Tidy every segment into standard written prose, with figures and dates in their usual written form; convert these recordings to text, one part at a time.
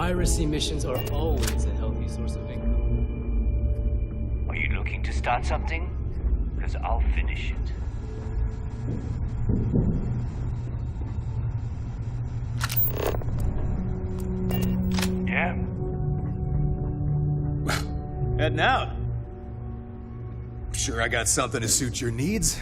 Piracy missions are always a healthy source of income. Are you looking to start something? Because I'll finish it. Yeah? Heading out. Sure I got something to suit your needs.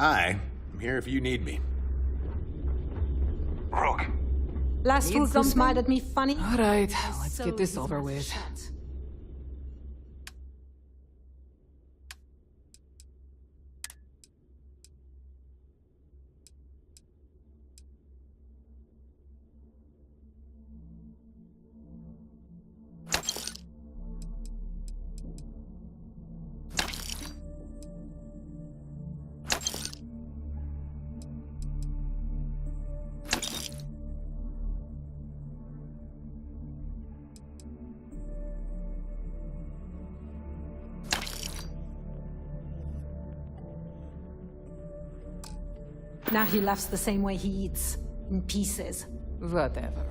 I'm here if you need me. Rook. Last week you smiled at me funny. All right, let's get this over with. Now he laughs the same way he eats, in pieces. Whatever.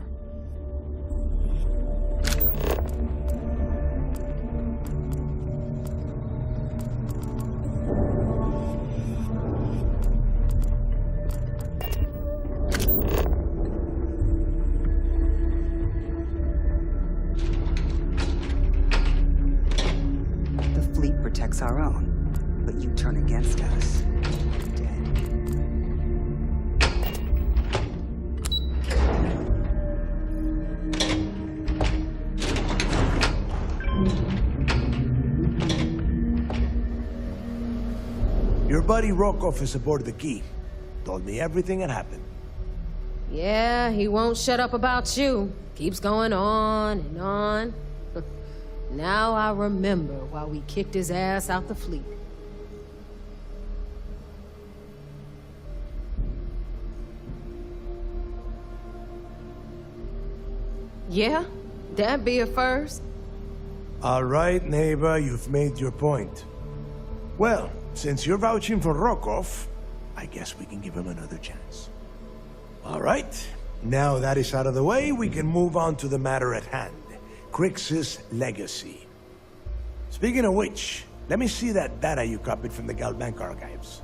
The fleet protects our own, but you turn against us. Your buddy Rokov is aboard the Key. Told me everything that happened. Yeah, he won't shut up about you. Keeps going on and on. Now I remember why we kicked his ass out the fleet. Yeah, that'd be a first. All right, neighbor, you've made your point. Well, since you're vouching for Rokov, I guess we can give him another chance. All right, now that is out of the way, we can move on to the matter at hand. Crix's legacy. Speaking of which, let me see that data you copied from the Galbank archives.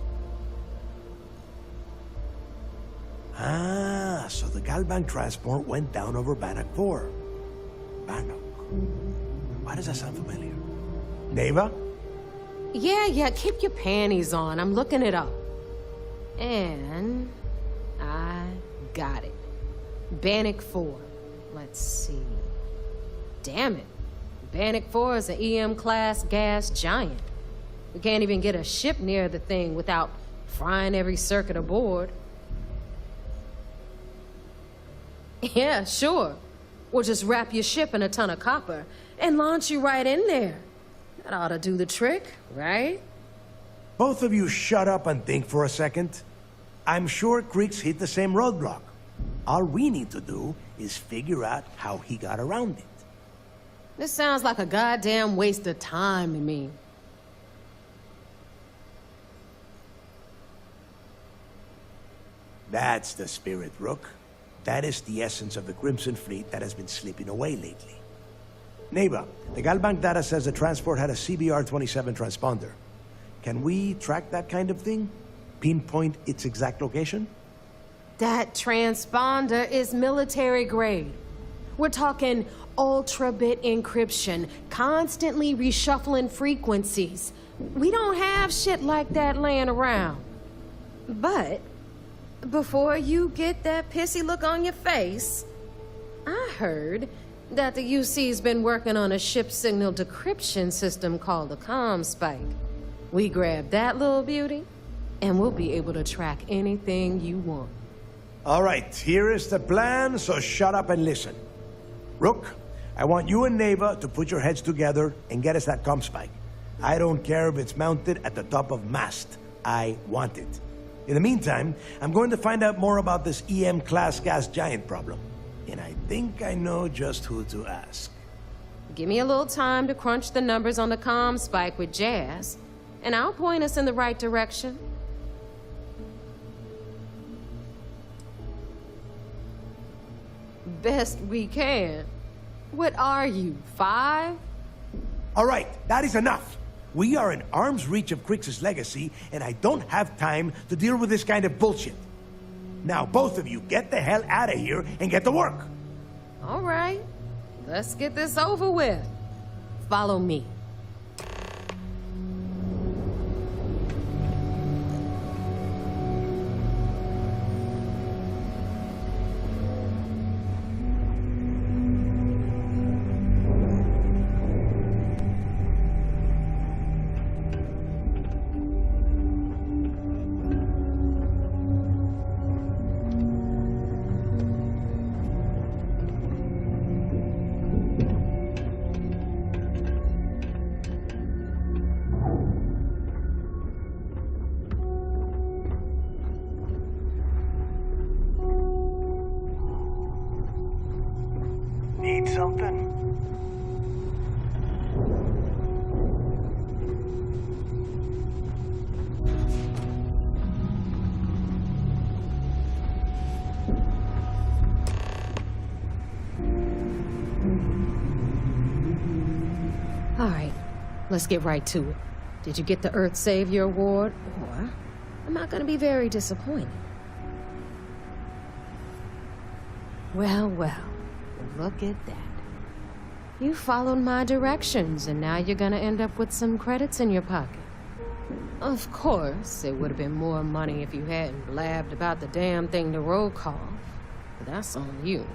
Ah, so the Galbank transport went down over Bannock 4. Bannock. Why does that sound familiar? Neighbor? Yeah, keep your panties on. I'm looking it up. And I got it. Bannock 4. Let's see. Damn it. Bannock 4 is an EM-class gas giant. We can't even get a ship near the thing without frying every circuit aboard. Yeah, sure. We'll just wrap your ship in a ton of copper and launch you right in there. That ought to do the trick, right? Both of you shut up and think for a second. I'm sure Creeks hit the same roadblock. All we need to do is figure out how he got around it. This sounds like a goddamn waste of time to me. That's the spirit, Rook. That is the essence of the Crimson Fleet that has been slipping away lately. Neighbor, the Galbank data says the transport had a CBR-27 transponder. Can we track that kind of thing? Pinpoint its exact location? That transponder is military grade. We're talking ultra-bit encryption, constantly reshuffling frequencies. We don't have shit like that laying around. But before you get that pissy look on your face, I heard that the UC's been working on a ship signal decryption system called the ComSpike. We grab that little beauty, and we'll be able to track anything you want. All right, here is the plan, so shut up and listen. Rook, I want you and Neighbor to put your heads together and get us that ComSpike. I don't care if it's mounted at the top of mast. I want it. In the meantime, I'm going to find out more about this EM-class gas giant problem. And I think I know just who to ask. Give me a little time to crunch the numbers on the ComSpike with Jazz, and I'll point us in the right direction. Best we can. What are you, 5? All right, that is enough. We are in arm's reach of Creeks' legacy, and I don't have time to deal with this kind of bullshit. Now, both of you, get the hell out of here and get to work. All right, let's get this over with. Follow me. Need something? All right, let's get right to it. Did you get the Earth Savior Award? Or I'm not gonna be very disappointed. Well, look at that. You followed my directions, and now you're gonna end up with some credits in your pocket. Of course, it would have been more money if you hadn't blabbed about the damn thing to roll call, but that's on you.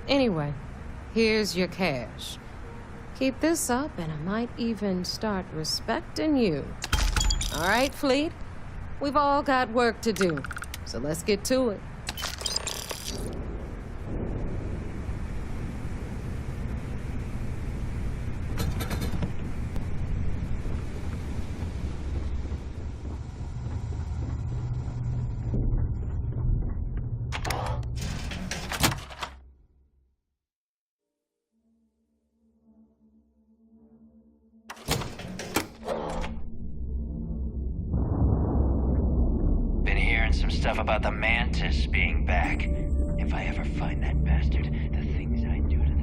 Anyway, here's your cash. Keep this up, and I might even start respecting you. All right, Fleet? We've all got work to do, so let's get to it. Some stuff about the Mantis being back. If I ever find that bastard, the things I do to them.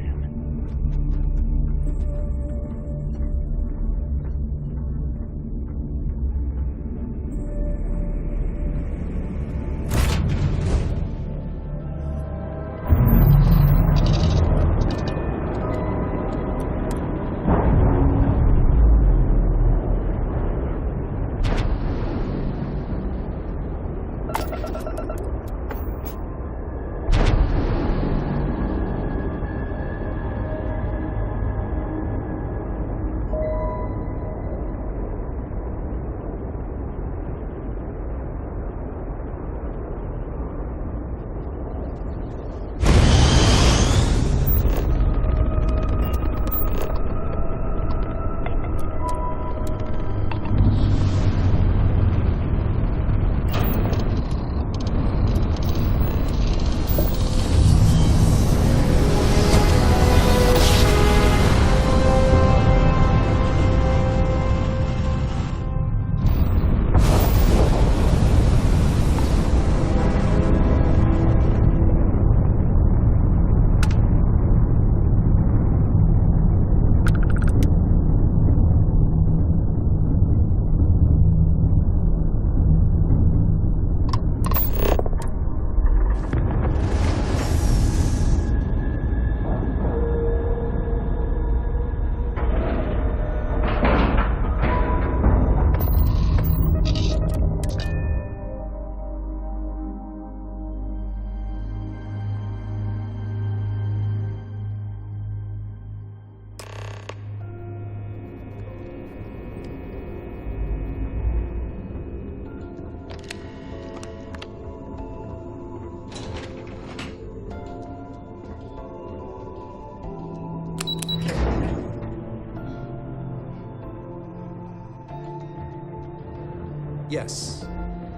Yes.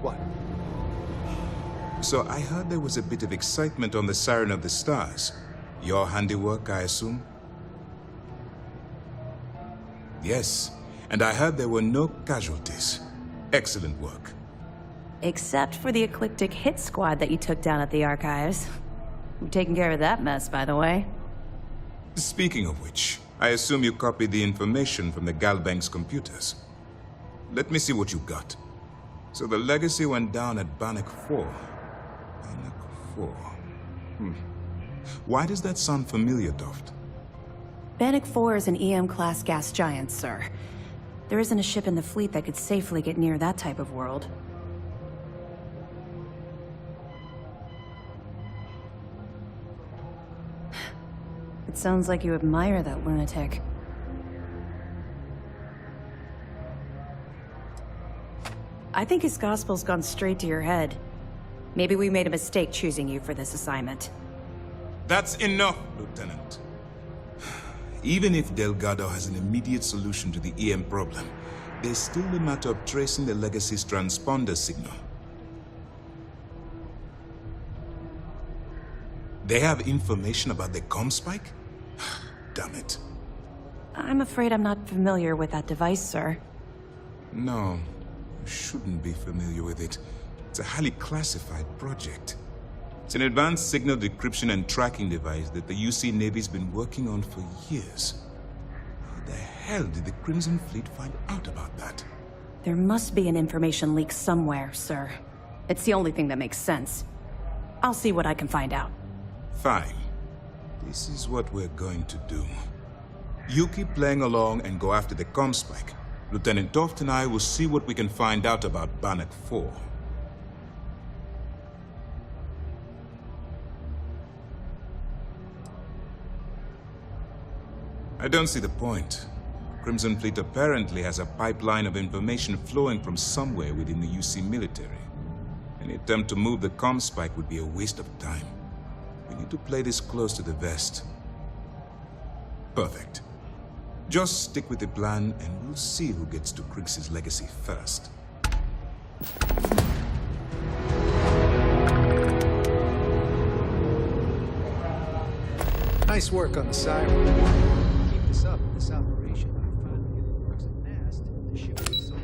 What? So I heard there was a bit of excitement on the Siren of the Stars. Your handiwork, I assume? Yes, and I heard there were no casualties. Excellent work. Except for the eclectic hit squad that you took down at the archives. We've taken care of that mess, by the way. Speaking of which, I assume you copied the information from the Galbank's computers. Let me see what you got. So the legacy went down at Bannock 4. Bannock 4. Why does that sound familiar, Toft? Bannock 4 is an EM-class gas giant, sir. There isn't a ship in the fleet that could safely get near that type of world. It sounds like you admire that lunatic. I think his gospel's gone straight to your head. Maybe we made a mistake choosing you for this assignment. That's enough, Lieutenant. Even if Delgado has an immediate solution to the EM problem, there's still the matter of tracing the Legacy's transponder signal. They have information about the comm spike? Damn it. I'm afraid I'm not familiar with that device, sir. No, you shouldn't be familiar with it. It's a highly classified project. It's an advanced signal decryption and tracking device that the UC Navy's been working on for years. How the hell did the Crimson Fleet find out about that? There must be an information leak somewhere, sir. It's the only thing that makes sense. I'll see what I can find out. Fine. This is what we're going to do. You keep playing along and go after the comm spike. Lieutenant Toft and I will see what we can find out about Bannock 4. I don't see the point. Crimson Fleet apparently has a pipeline of information flowing from somewhere within the UC military. Any attempt to move the comm spike would be a waste of time. We need to play this close to the vest. Perfect. Just stick with the plan and we'll see who gets to Krig's legacy first. Nice work on the siren. Keep this up in this operation. I finally get it works at last. The ship will be so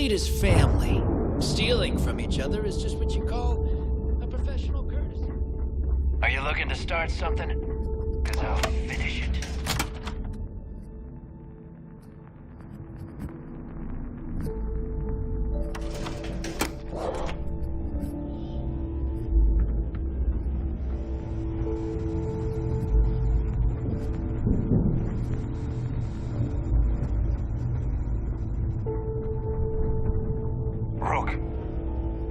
fleet is family. Stealing from each other is just what you call a professional courtesy. Are you looking to start something? Because I'll finish it.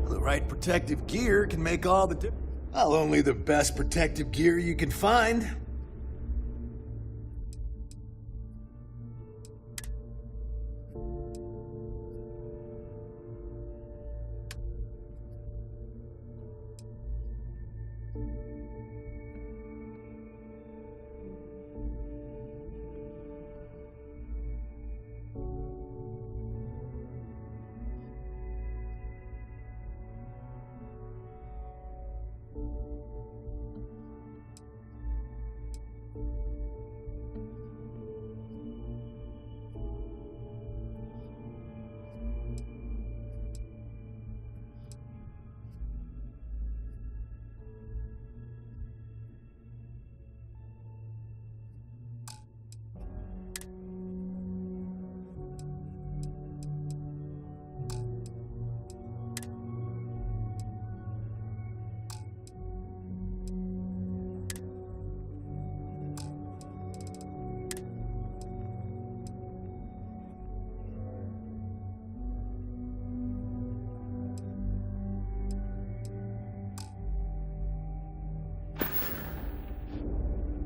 The right protective gear can make all the difference. Well, only the best protective gear you can find.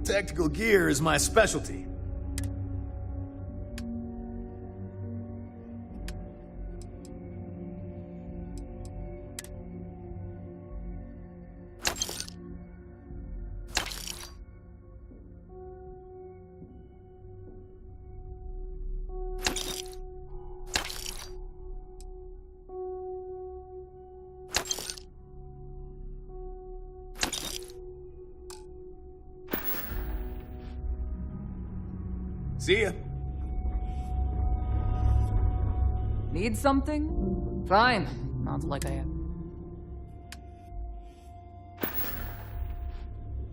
Tactical gear is my specialty. See ya. Need something? Fine. Not like I am.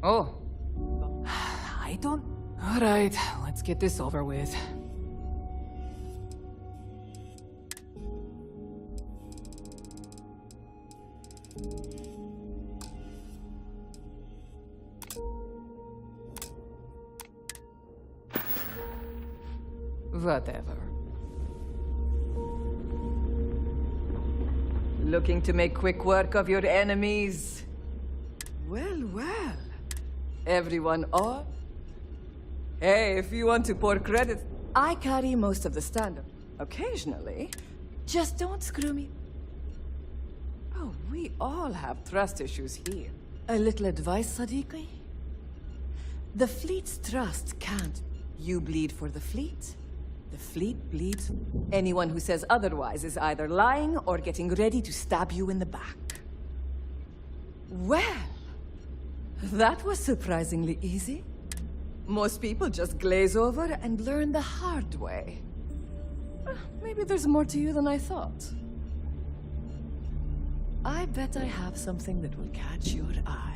Oh. I don't... Alright, let's get this over with. Whatever. Looking to make quick work of your enemies? Well, well. Everyone on? Hey, if you want to pour credit, I carry most of the stand-up. Occasionally. Just don't screw me. Oh, we all have trust issues here. A little advice, Sadiqi? The fleet's trust can't. You bleed for the fleet. The fleet bleeds. Anyone who says otherwise is either lying or getting ready to stab you in the back. Well, that was surprisingly easy. Most people just glaze over and learn the hard way. Maybe there's more to you than I thought. I bet I have something that will catch your eye.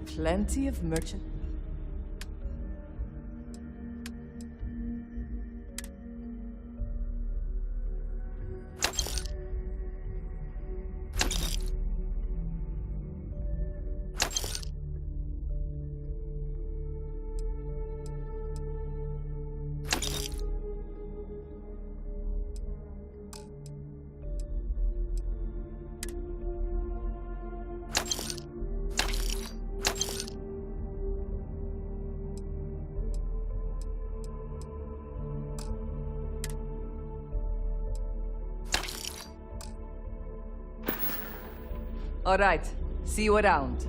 Plenty of merchant. All right. See you around.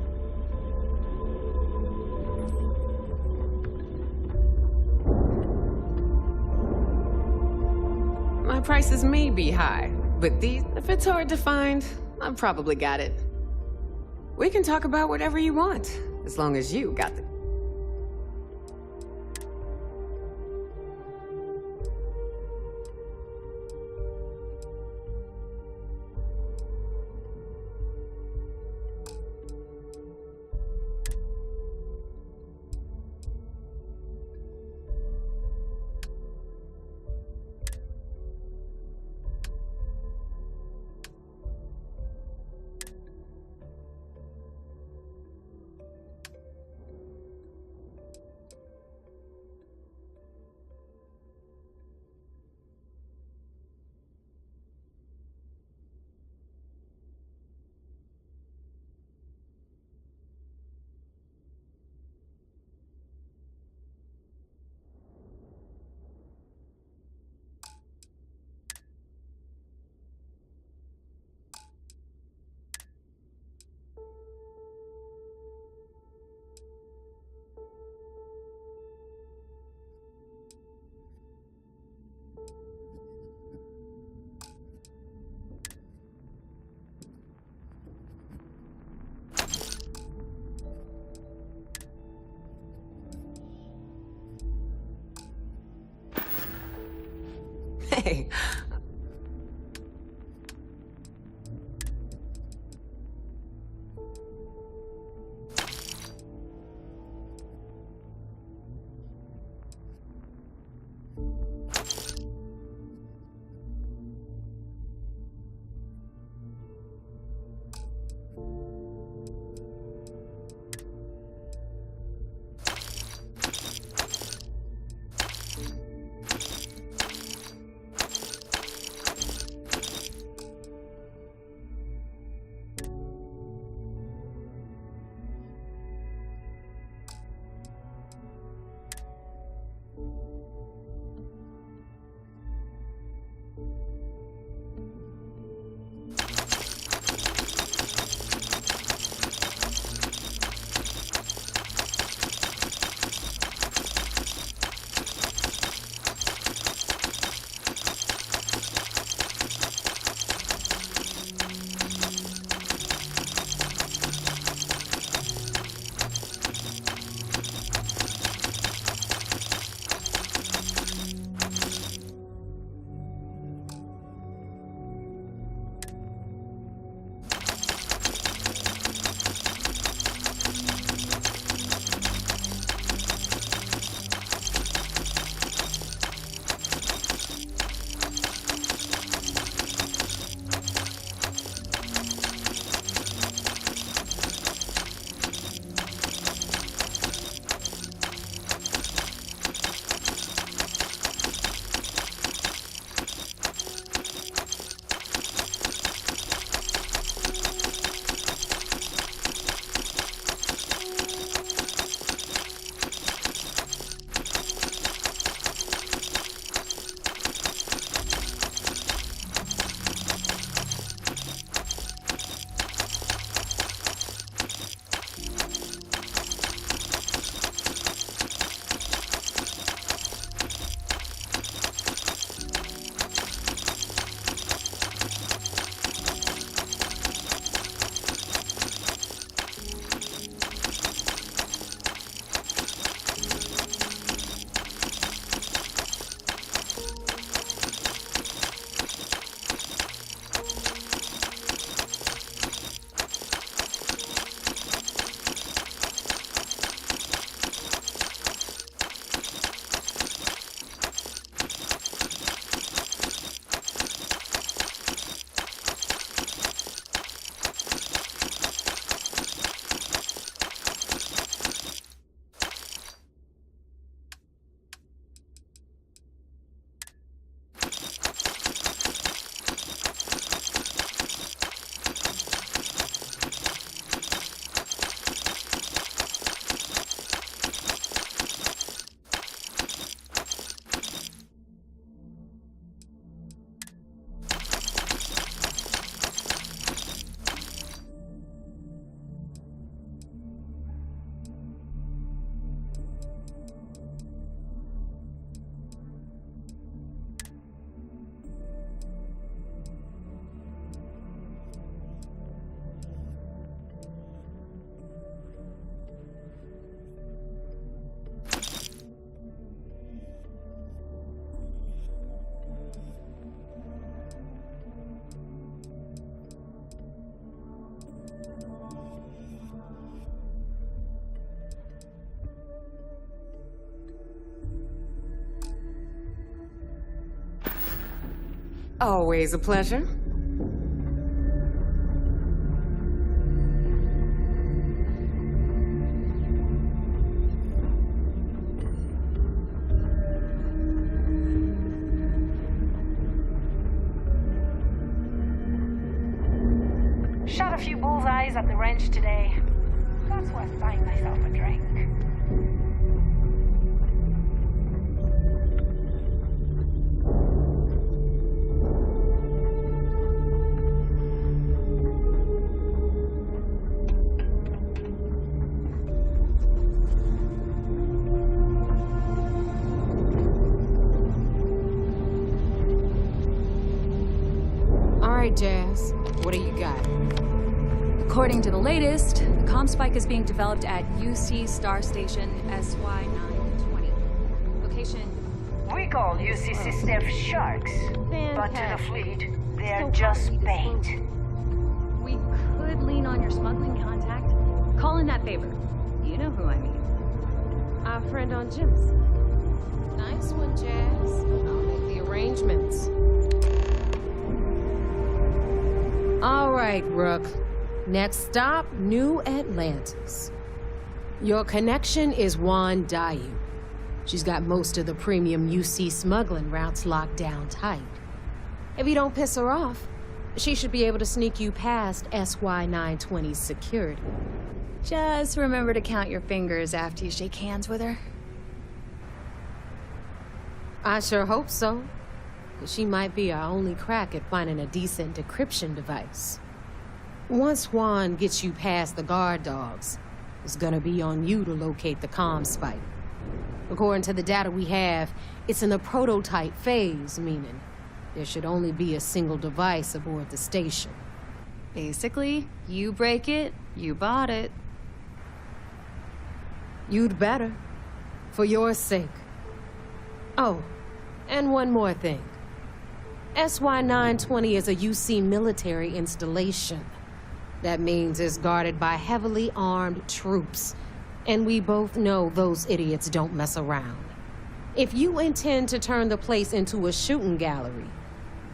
My prices may be high, but these, if it's hard to find, I've probably got it. We can talk about whatever you want, as long as you got the... Hey. Always a pleasure. Shot a few bullseyes at the ranch today. That's worth buying myself a drink. All right, Jazz. What do you got? According to the latest, the comm spike is being developed at UC Star Station SY920. Location. We call UCC staff sharks, but to the fleet, they're So just probably bait. disclosed. We could lean on your smuggling contact. Call in that favor. You know who I mean. Our friend on Jim's. Nice one, Jazz. I'll make the arrangements. All right, Rook. Next stop, New Atlantis. Your connection is Juan Dayu. She's got most of the premium UC smuggling routes locked down tight. If you don't piss her off, she should be able to sneak you past SY920's security. Just remember to count your fingers after you shake hands with her. I sure hope so. She might be our only crack at finding a decent decryption device. Once Juan gets you past the guard dogs, it's gonna be on you to locate the comm spike. According to the data we have, it's in the prototype phase, meaning there should only be a single device aboard the station. Basically, you break it, you bought it. You'd better. For your sake. Oh, and one more thing. SY920 is a UC military installation. That means it's guarded by heavily armed troops. And we both know those idiots don't mess around. If you intend to turn the place into a shooting gallery,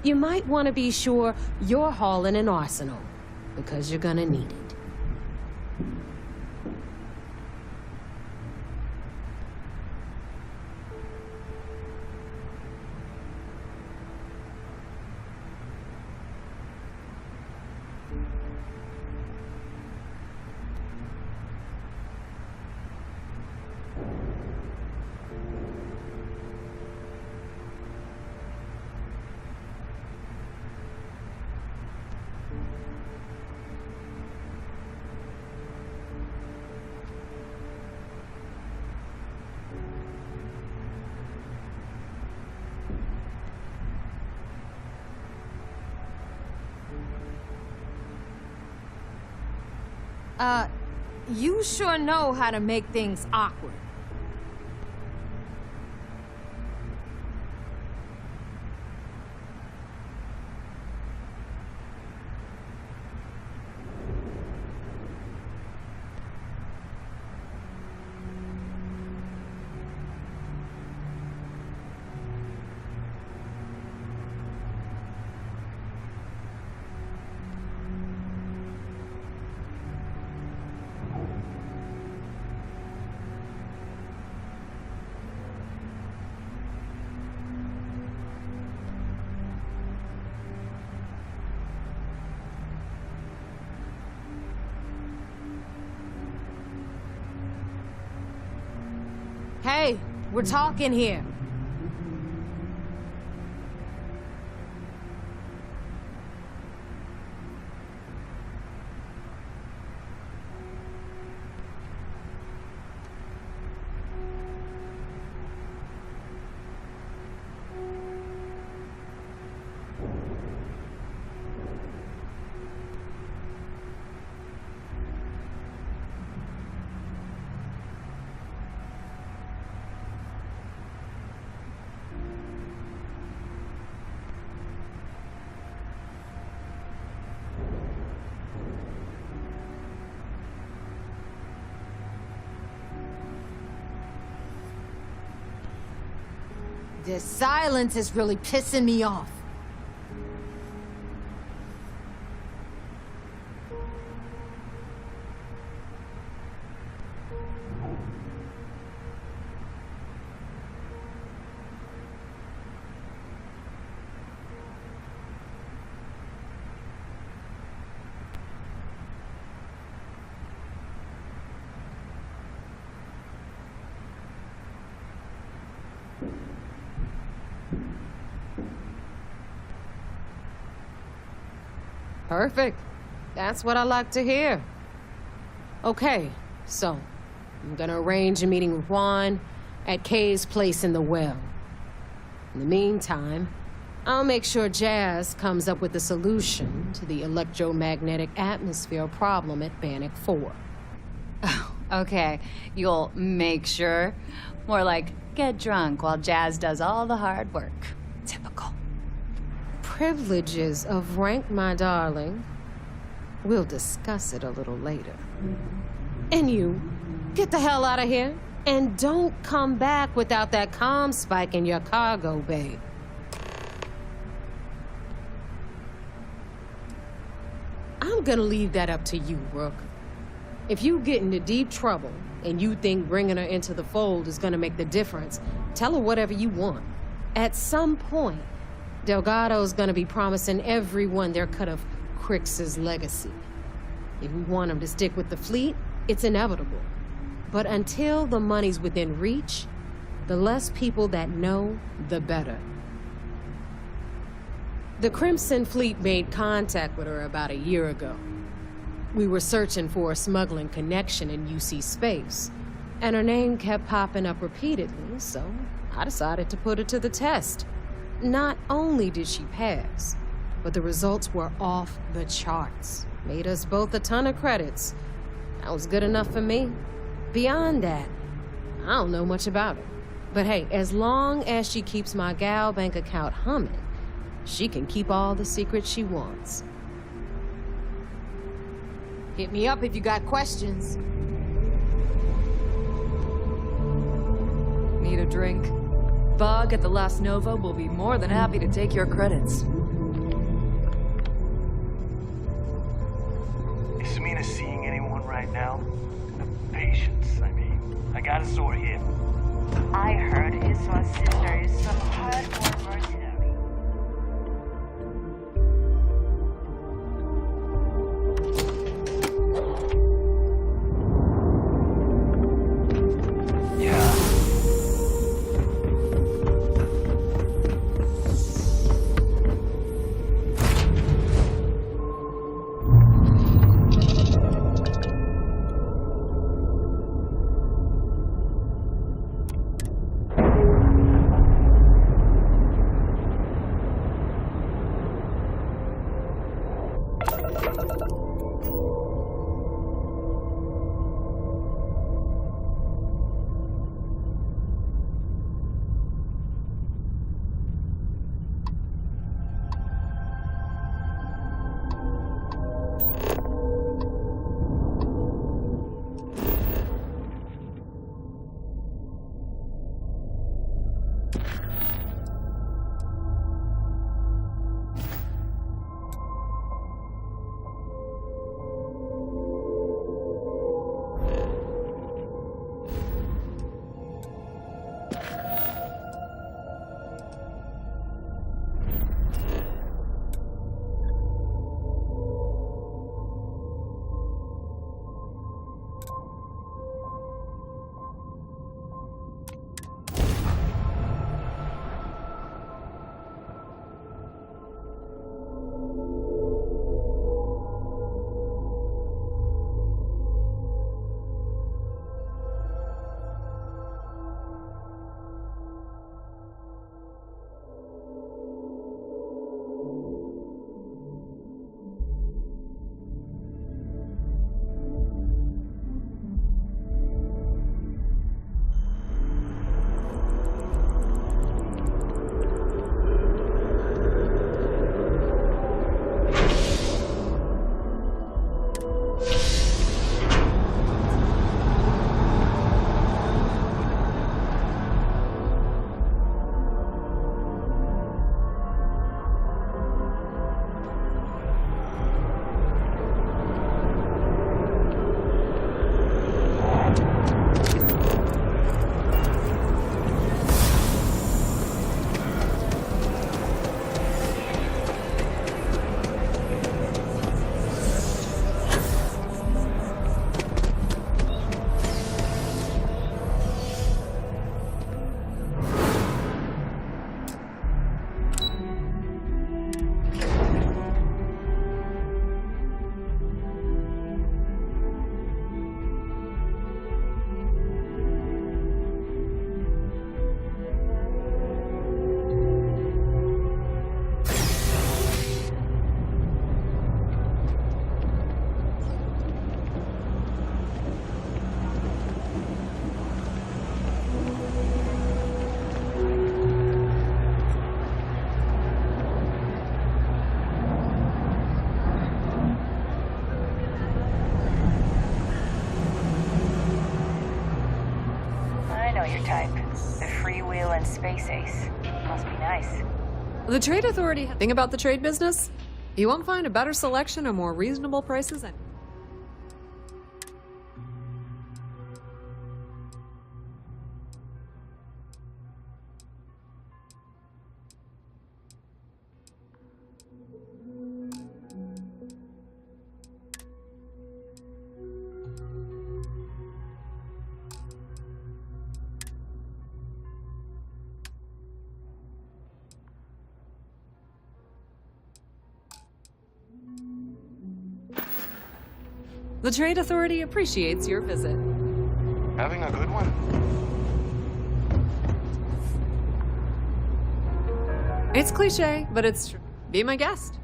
you might want to be sure you're hauling an arsenal, because you're gonna need it. You sure know how to make things awkward. Hey, we're talking here. This silence is really pissing me off. Perfect. That's what I like to hear. Okay, so I'm gonna arrange a meeting with Juan at Kay's place in the well. In the meantime, I'll make sure Jazz comes up with a solution to the electromagnetic atmosphere problem at Bannock 4. Oh, okay. You'll make sure. More like get drunk while Jazz does all the hard work. Typical. Privileges of rank, my darling. We'll discuss it a little later. And you, get the hell out of here. And don't come back without that comm spike in your cargo bay. I'm gonna leave that up to you, Rook. If you get into deep trouble and you think bringing her into the fold is gonna make the difference, tell her whatever you want. At some point, Delgado's gonna be promising everyone their cut of Crix's legacy. If we want him to stick with the fleet, it's inevitable. But until the money's within reach, the less people that know, the better. The Crimson Fleet made contact with her about a year ago. We were searching for a smuggling connection in UC space, and her name kept popping up repeatedly, so I decided to put her to the test. Not only did she pass, but the results were off the charts. Made us both a ton of credits. That was good enough for me. Beyond that, I don't know much about her. But hey, as long as she keeps my gal bank account humming, she can keep all the secrets she wants. Hit me up if you got questions. Need a drink? Bug at the Last Nova will be more than happy to take your credits. Is Mina seeing anyone right now? Patience, I mean. I got a sore hip. I heard Iswa's sister is some hardcore mercenary. about your type. The freewheel and space ace. Must be nice. The Trade Authority. Thing about the trade business? You won't find a better selection or more reasonable prices than. The Trade Authority appreciates your visit. Having a good one? It's cliche, but it's true. Be my guest.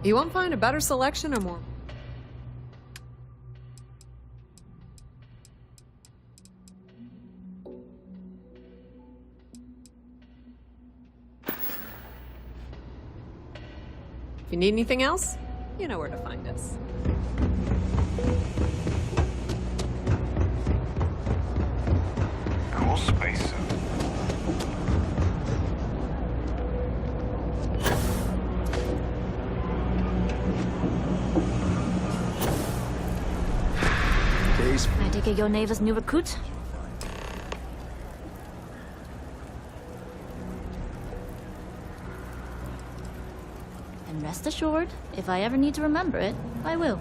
You won't find a better selection or more. If you need anything else, you know where to find us. Cool spacesuit. I take it you're Neva's new recruit? And rest assured, if I ever need to remember it, I will.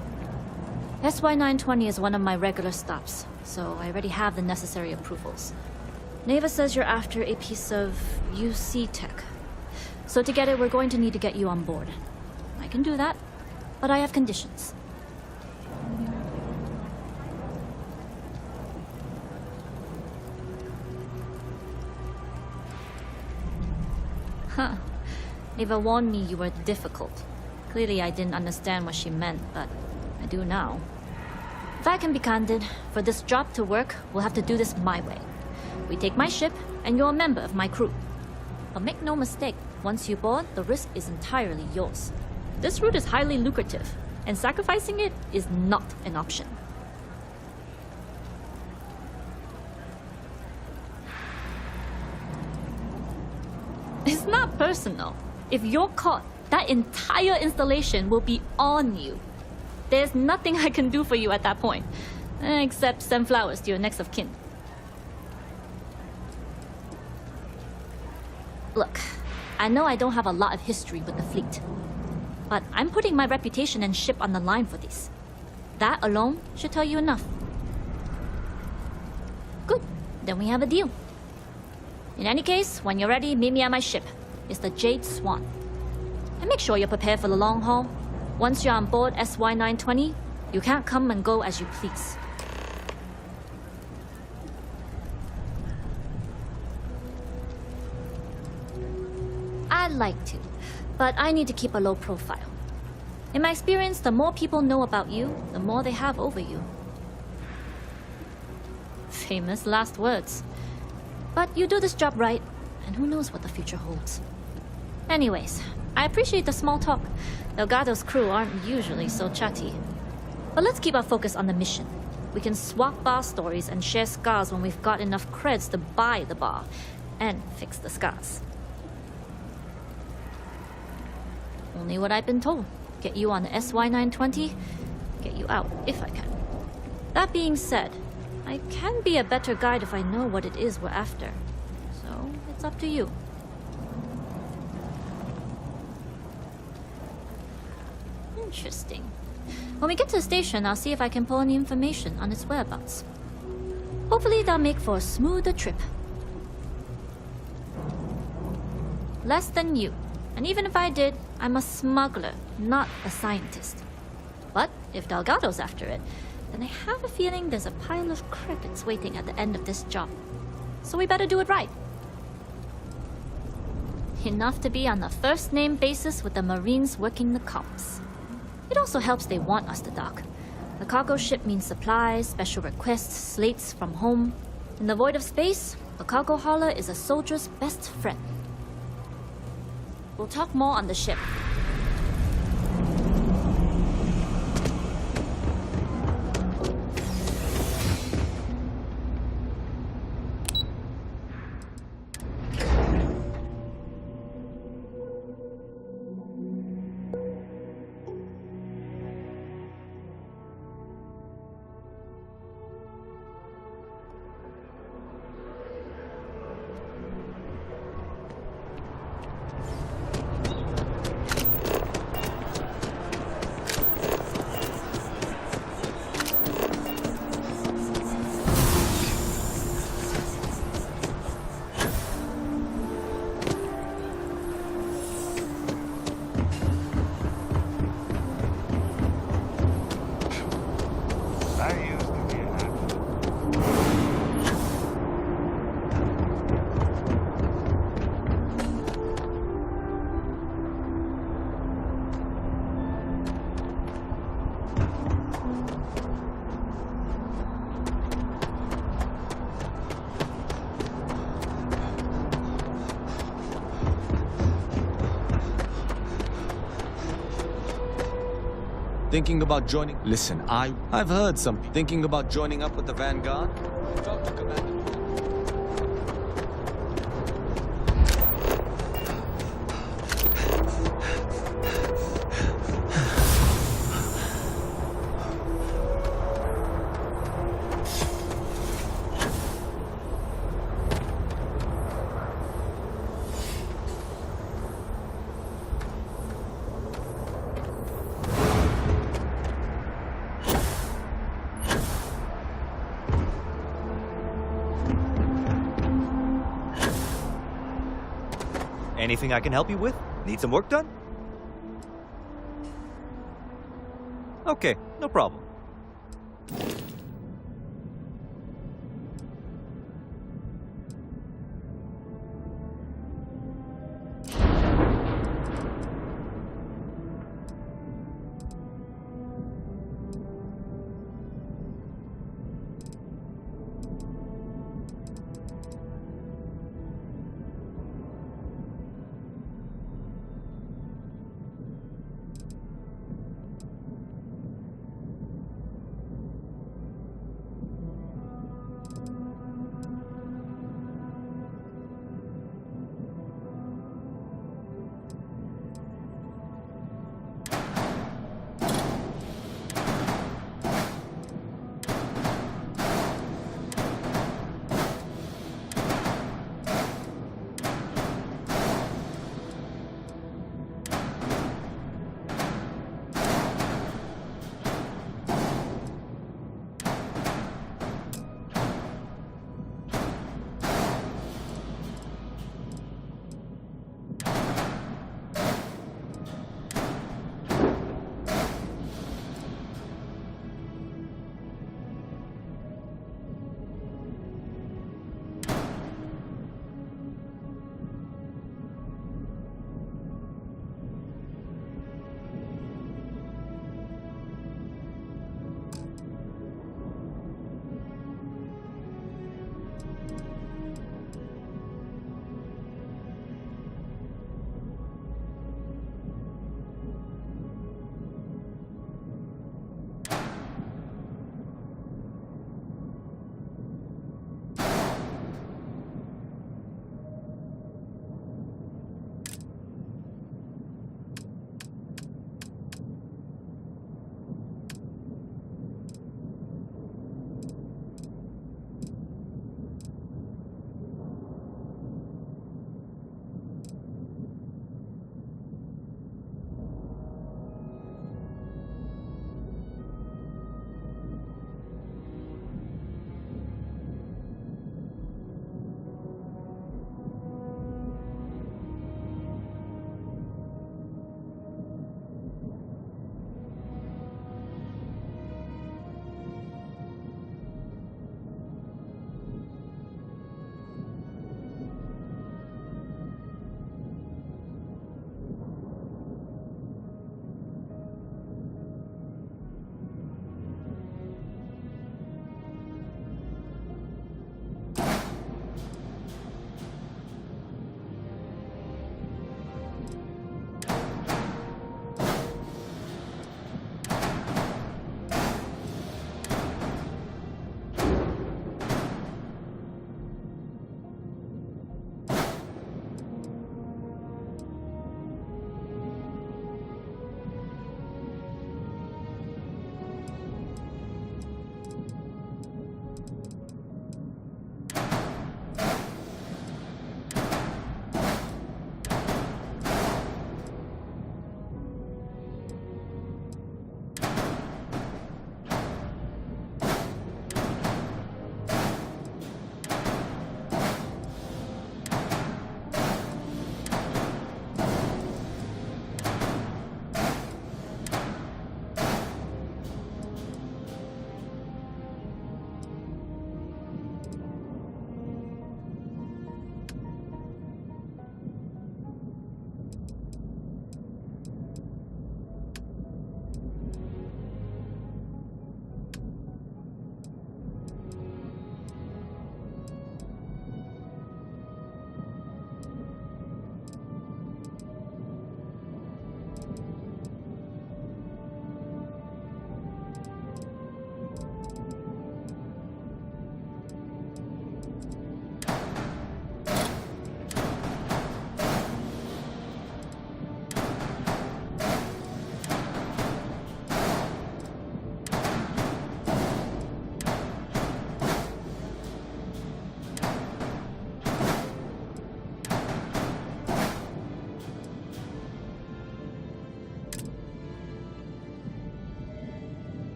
SY-920 is one of my regular stops, so I already have the necessary approvals. Neva says you're after a piece of UC tech. So to get it, we're going to need to get you on board. I can do that, but I have conditions. Huh. Neva warned me you were difficult. Clearly I didn't understand what she meant, but I do now. If I can be candid, for this job to work, we'll have to do this my way. We take my ship, and you're a member of my crew. But make no mistake, once you board, the risk is entirely yours. This route is highly lucrative, and sacrificing it is not an option. It's not personal. If you're caught, that entire installation will be on you. There's nothing I can do for you at that point, except send flowers to your next of kin. Look, I know I don't have a lot of history with the fleet, but I'm putting my reputation and ship on the line for this. That alone should tell you enough. Good, then we have a deal. In any case, when you're ready, meet me at my ship. It's the Jade Swan. And make sure you're prepared for the long haul. Once you're on board SY-920, you can't come and go as you please. I'd like to, but I need to keep a low profile. In my experience, the more people know about you, the more they have over you. Famous last words. But you do this job right, and who knows what the future holds. Anyways, I appreciate the small talk. Delgado's crew aren't usually so chatty. But let's keep our focus on the mission. We can swap bar stories and share scars when we've got enough creds to buy the bar and fix the scars. Only what I've been told. Get you on the SY-920, get you out if I can. That being said, I can be a better guide if I know what it is we're after. So, it's up to you. Interesting. When we get to the station, I'll see if I can pull any information on its whereabouts. Hopefully that'll make for a smoother trip. Less than you. And even if I did, I'm a smuggler, not a scientist. But if Delgado's after it, then I have a feeling there's a pile of credits waiting at the end of this job. So we better do it right. Enough to be on a first-name basis with the Marines working the comps. It also helps they want us to dock. The cargo ship means supplies, special requests, slates from home. In the void of space, a cargo hauler is a soldier's best friend. We'll talk more on the ship. Thinking about joining... Listen, I've heard some... Thinking about joining up with the Vanguard? Talk to Commander... Anything I can help you with? Need some work done? Okay, no problem.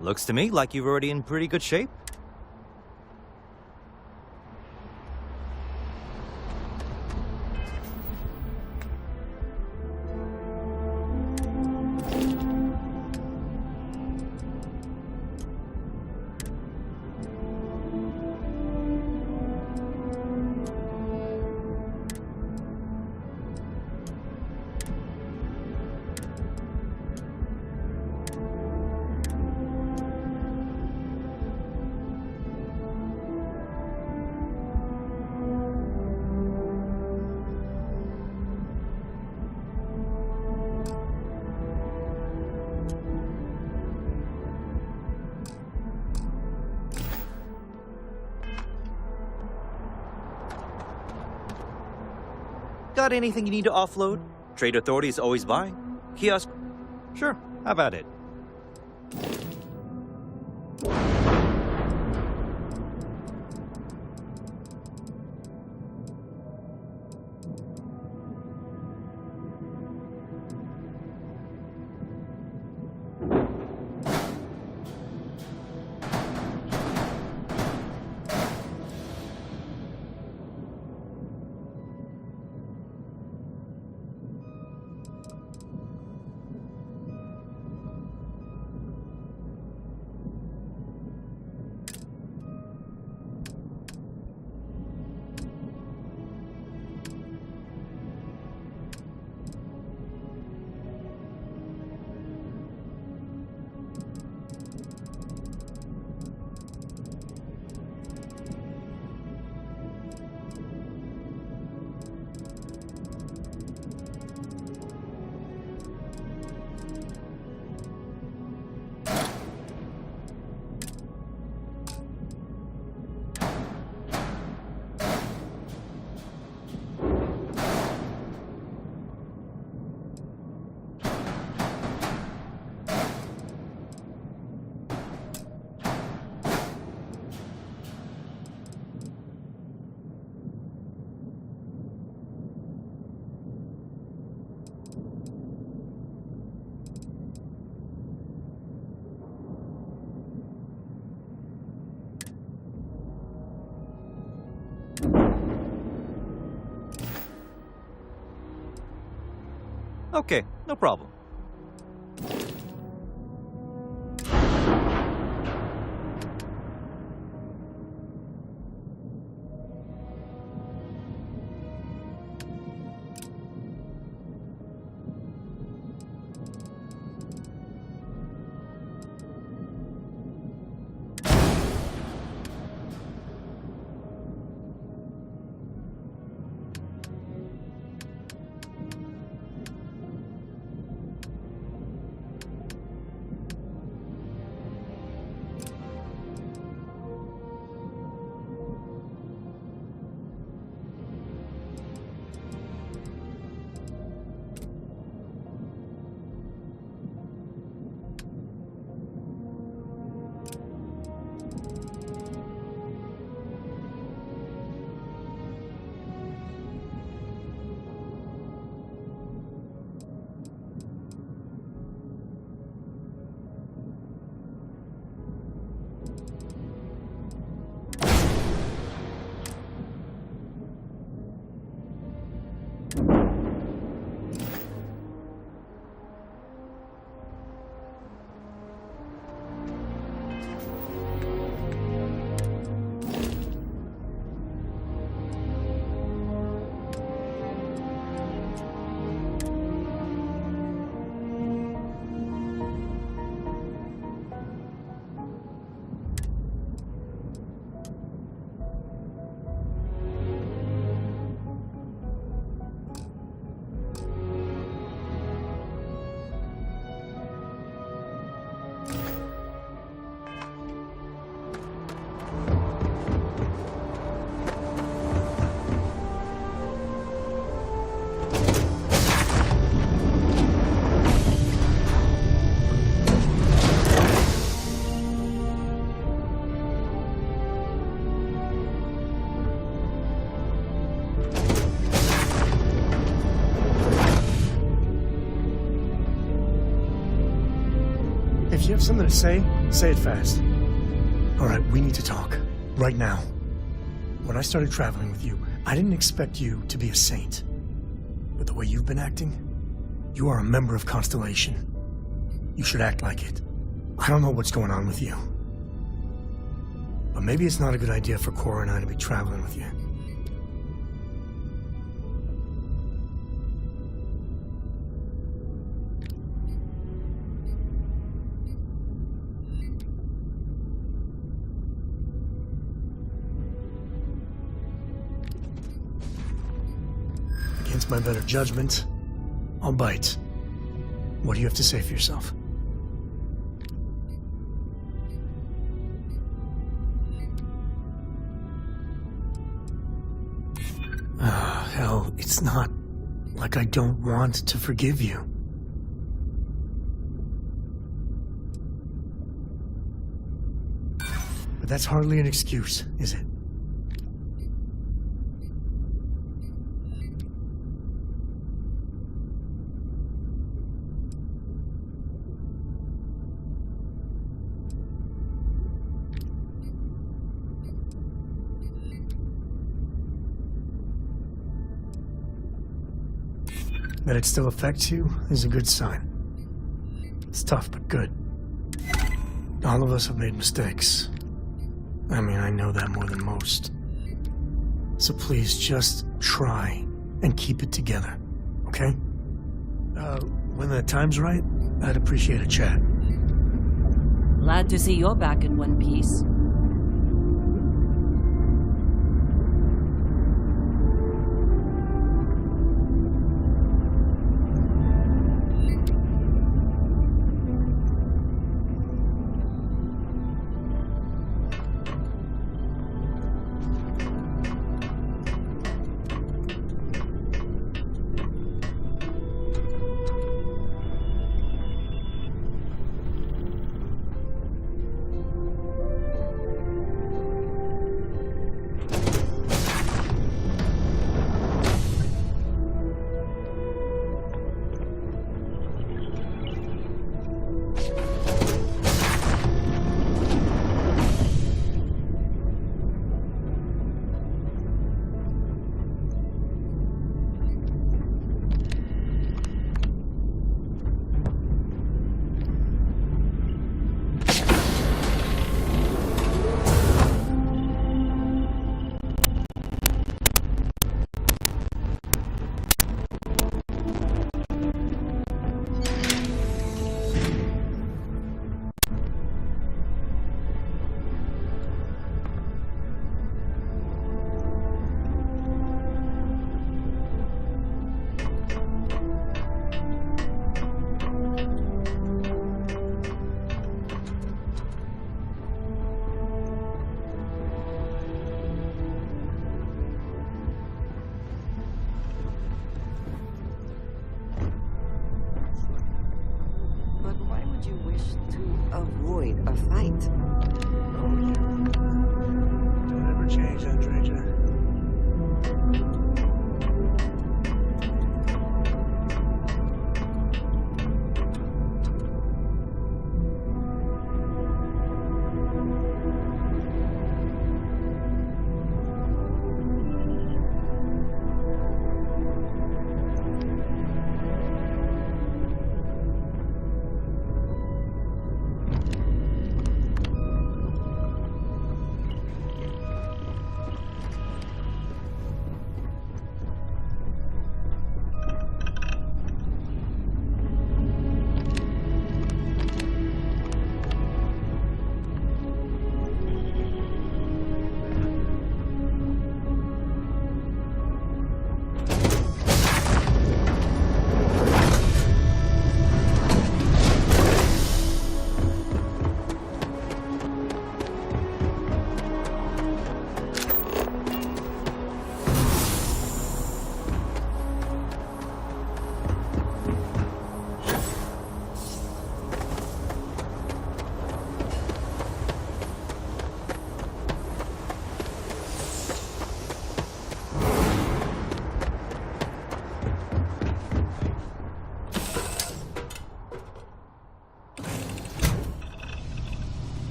Looks to me like you're already in pretty good shape. Got anything you need to offload? Trade Authority is always buying. Kiosk? Sure, have at it. Okay, no problem. you have something to say, say it fast. All right, we need to talk. Right now. When I started traveling with you, I didn't expect you to be a saint. But the way you've been acting, you are a member of Constellation. You should act like it. I don't know what's going on with you. But maybe it's not a good idea for Cora and I to be traveling with you. Against my better judgment, I'll bite. What do you have to say for yourself? Hell, it's not like I don't want to forgive you. But that's hardly an excuse, is it? That it still affects you is a good sign. It's tough, but good. All of us have made mistakes. I mean, I know that more than most. So please, just try and keep it together, okay? When the time's right, I'd appreciate a chat. Glad to see you're back in one piece. Avoid a fight. Don't ever change, Andreja.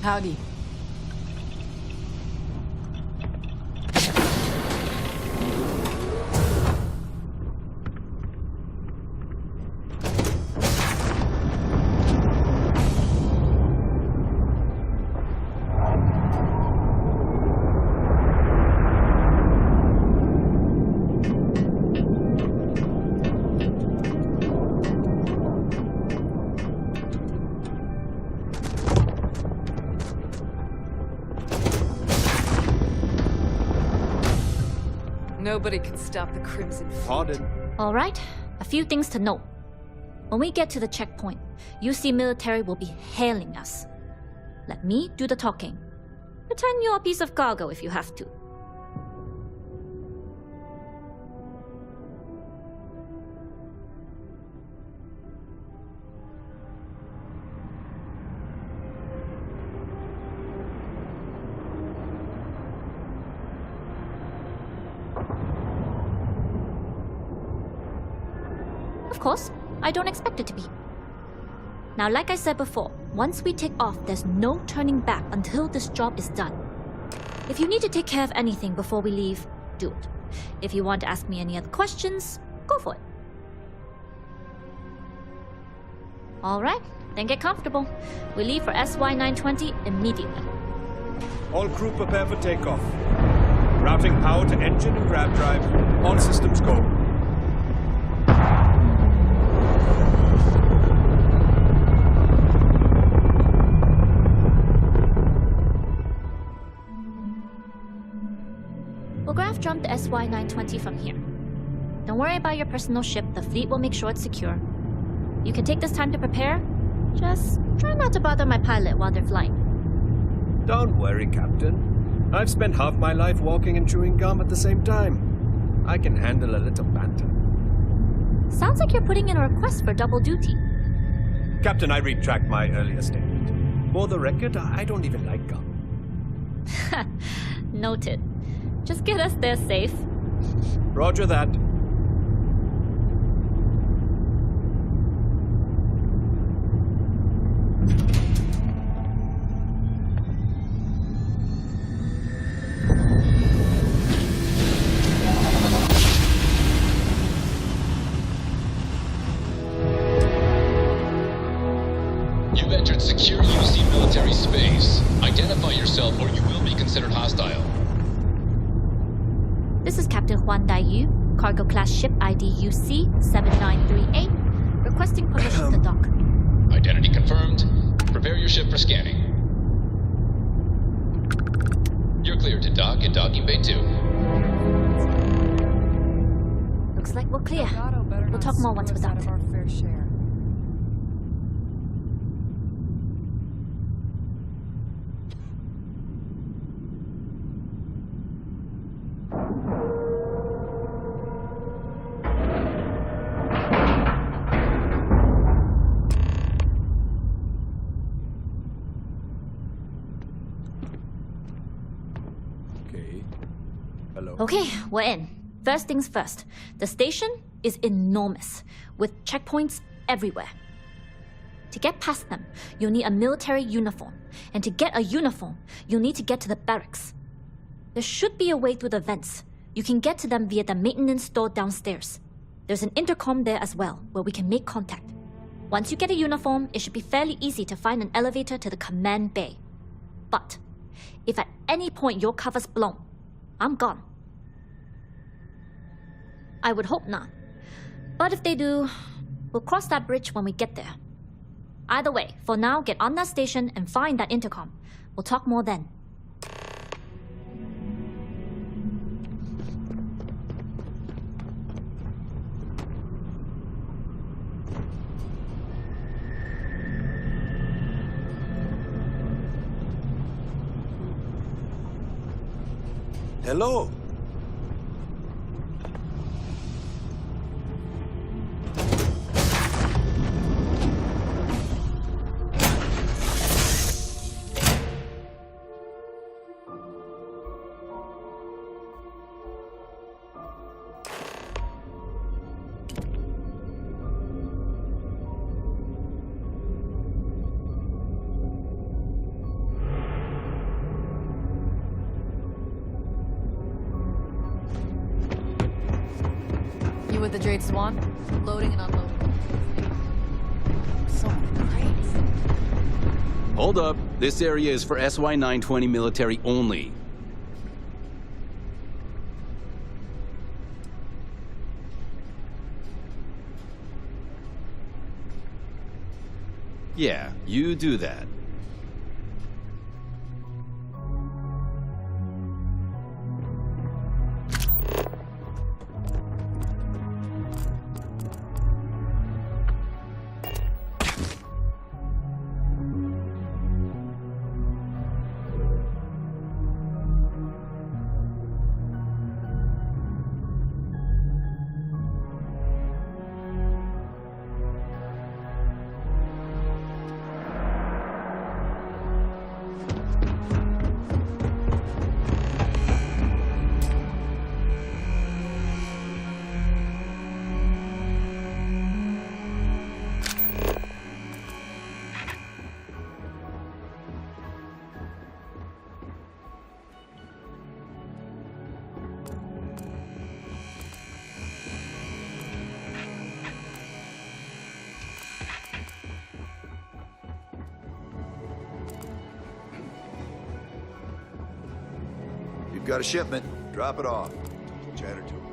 Howdy. Nobody can stop the Crimson Fleet. All right, a few things to note. When we get to the checkpoint, UC military will be hailing us. Let me do the talking. Pretend you're a piece of cargo if you have to. Of course, I don't expect it to be. Now, like I said before, once we take off, there's no turning back until this job is done. If you need to take care of anything before we leave, do it. If you want to ask me any other questions, go for it. Alright, then get comfortable. We leave for SY-920 immediately. All crew prepare for takeoff. Routing power to engine and grav drive. All systems go. We'll grav jump the SY-920 from here. Don't worry about your personal ship, the fleet will make sure it's secure. You can take this time to prepare. Just try not to bother my pilot while they're flying. Don't worry, Captain. I've spent half my life walking and chewing gum at the same time. I can handle a little banter. Sounds like you're putting in a request for double duty. Captain, I retract my earlier statement. For the record, I don't even like gum. Noted. Just get us there safe. Roger that. You've entered secure UC military space. Identify yourself or you will be considered hostile. This is Captain Huan Daiyu, cargo class ship ID UC-7938, requesting permission to dock. Identity confirmed. Prepare your ship for scanning. You're cleared to dock in docking bay 2. Looks like we're clear. We'll talk more once we're docked. Okay, we're in. First things first. The station is enormous, with checkpoints everywhere. To get past them, you'll need a military uniform. And to get a uniform, you'll need to get to the barracks. There should be a way through the vents. You can get to them via the maintenance store downstairs. There's an intercom there as well, where we can make contact. Once you get a uniform, it should be fairly easy to find an elevator to the command bay. But if at any point your cover's blown, I'm gone. I would hope not. But if they do, we'll cross that bridge when we get there. Either way, for now, get on that station and find that intercom. We'll talk more then. Hello. with the Jade Swan? Loading and unloading. So many crates. Hold up. This area is for SY-920 military only. Yeah, you do that. You've got a shipment. Drop it off. Chatter to a minute.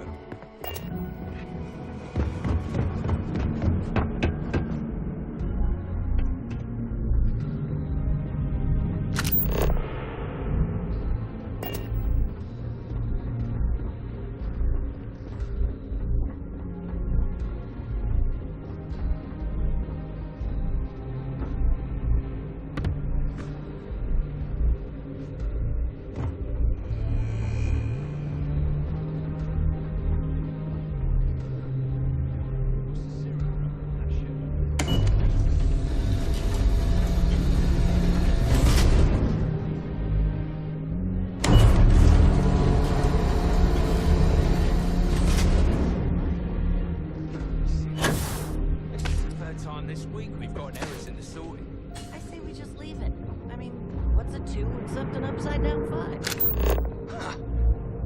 This week we've got errors in the sorting. I say we just leave it. I mean, what's a 2 except an upside down 5?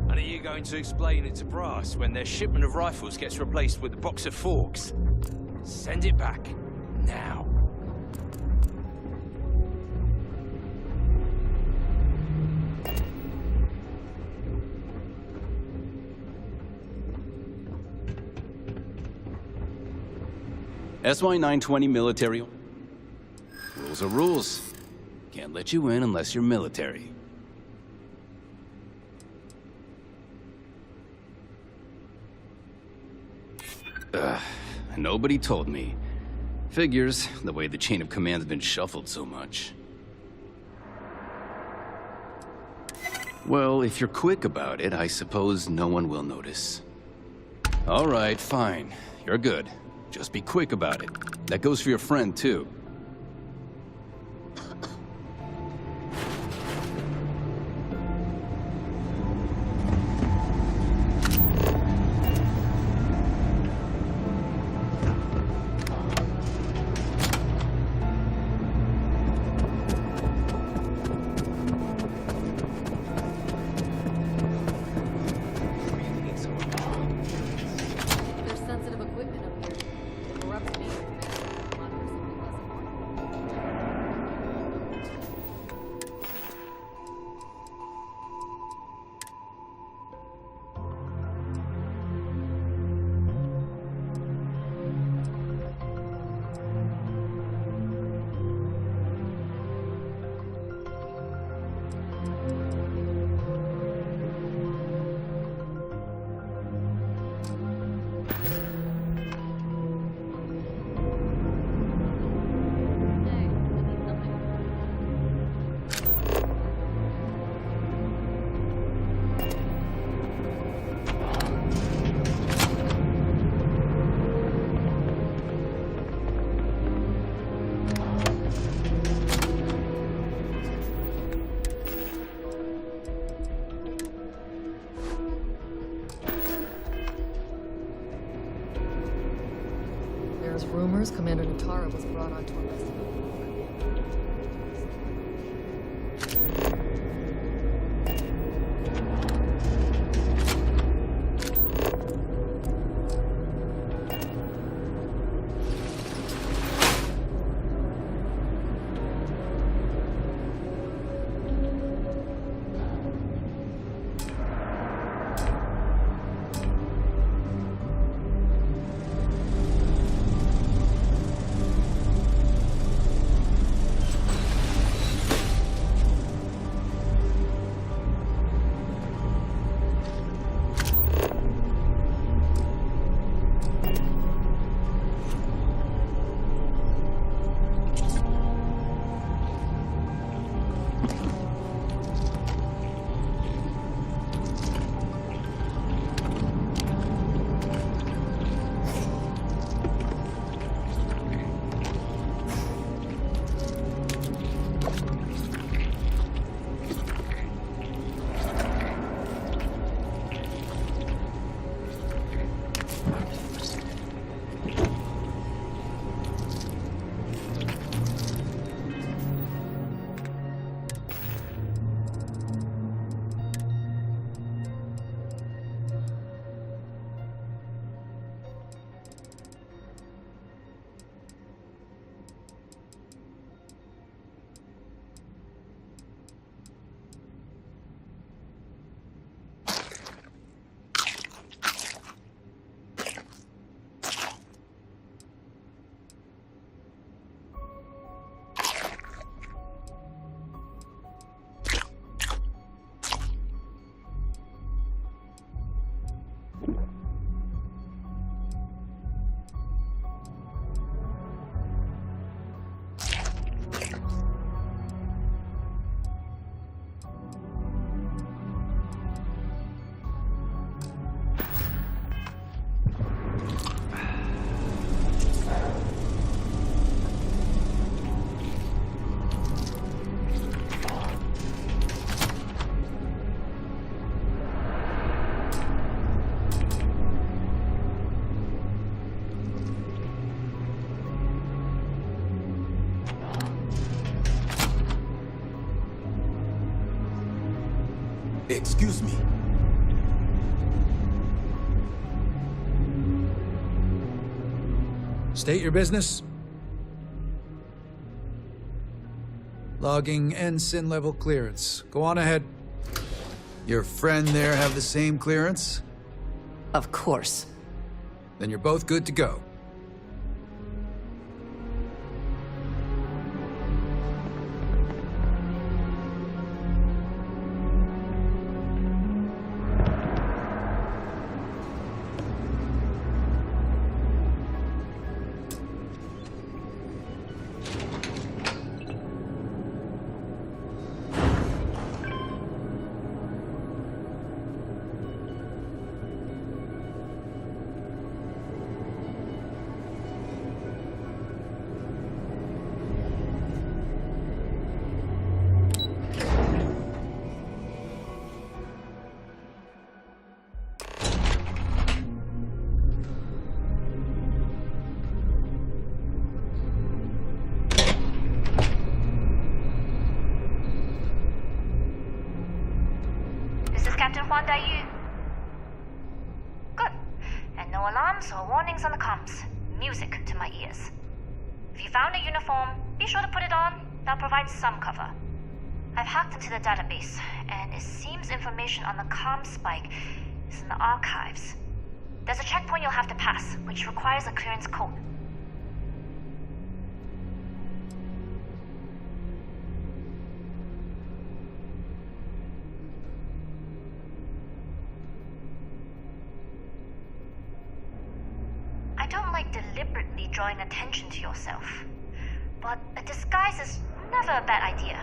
And are you going to explain it to brass when their shipment of rifles gets replaced with a box of forks? Send it back. Now. SY-920 military. Rules are rules. Can't let you in unless you're military. Nobody told me. Figures, the way the chain of command's been shuffled so much. Well, if you're quick about it, I suppose no one will notice. All right, fine. You're good. Just be quick about it. That goes for your friend, too. There's rumors Commander Natara was brought onto a list. Excuse me. State your business. Logging ensign level clearance. Go on ahead. Your friend there have the same clearance? Of course. Then you're both good to go. Good. And no alarms or warnings on the comms. Music to my ears. If you found a uniform, be sure to put it on. That'll provide some cover. I've hacked into the database, and it seems information on the comm spike is in the archives. There's a checkpoint you'll have to pass, which requires a clearance code. I don't like deliberately drawing attention to yourself, but a disguise is never a bad idea.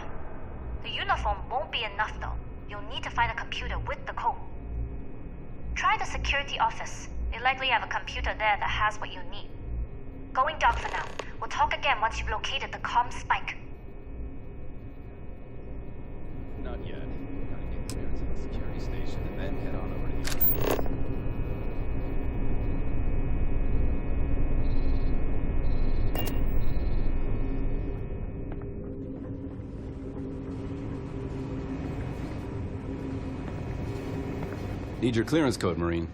The uniform won't be enough though. You'll need to find a computer with the code. Try the security office. They likely have a computer there that has what you need. Going dark for now. We'll talk again once you've located the comm spike. Not yet. Gotta get clearance at the security station and then head on over to the office. Need your clearance code, Marine.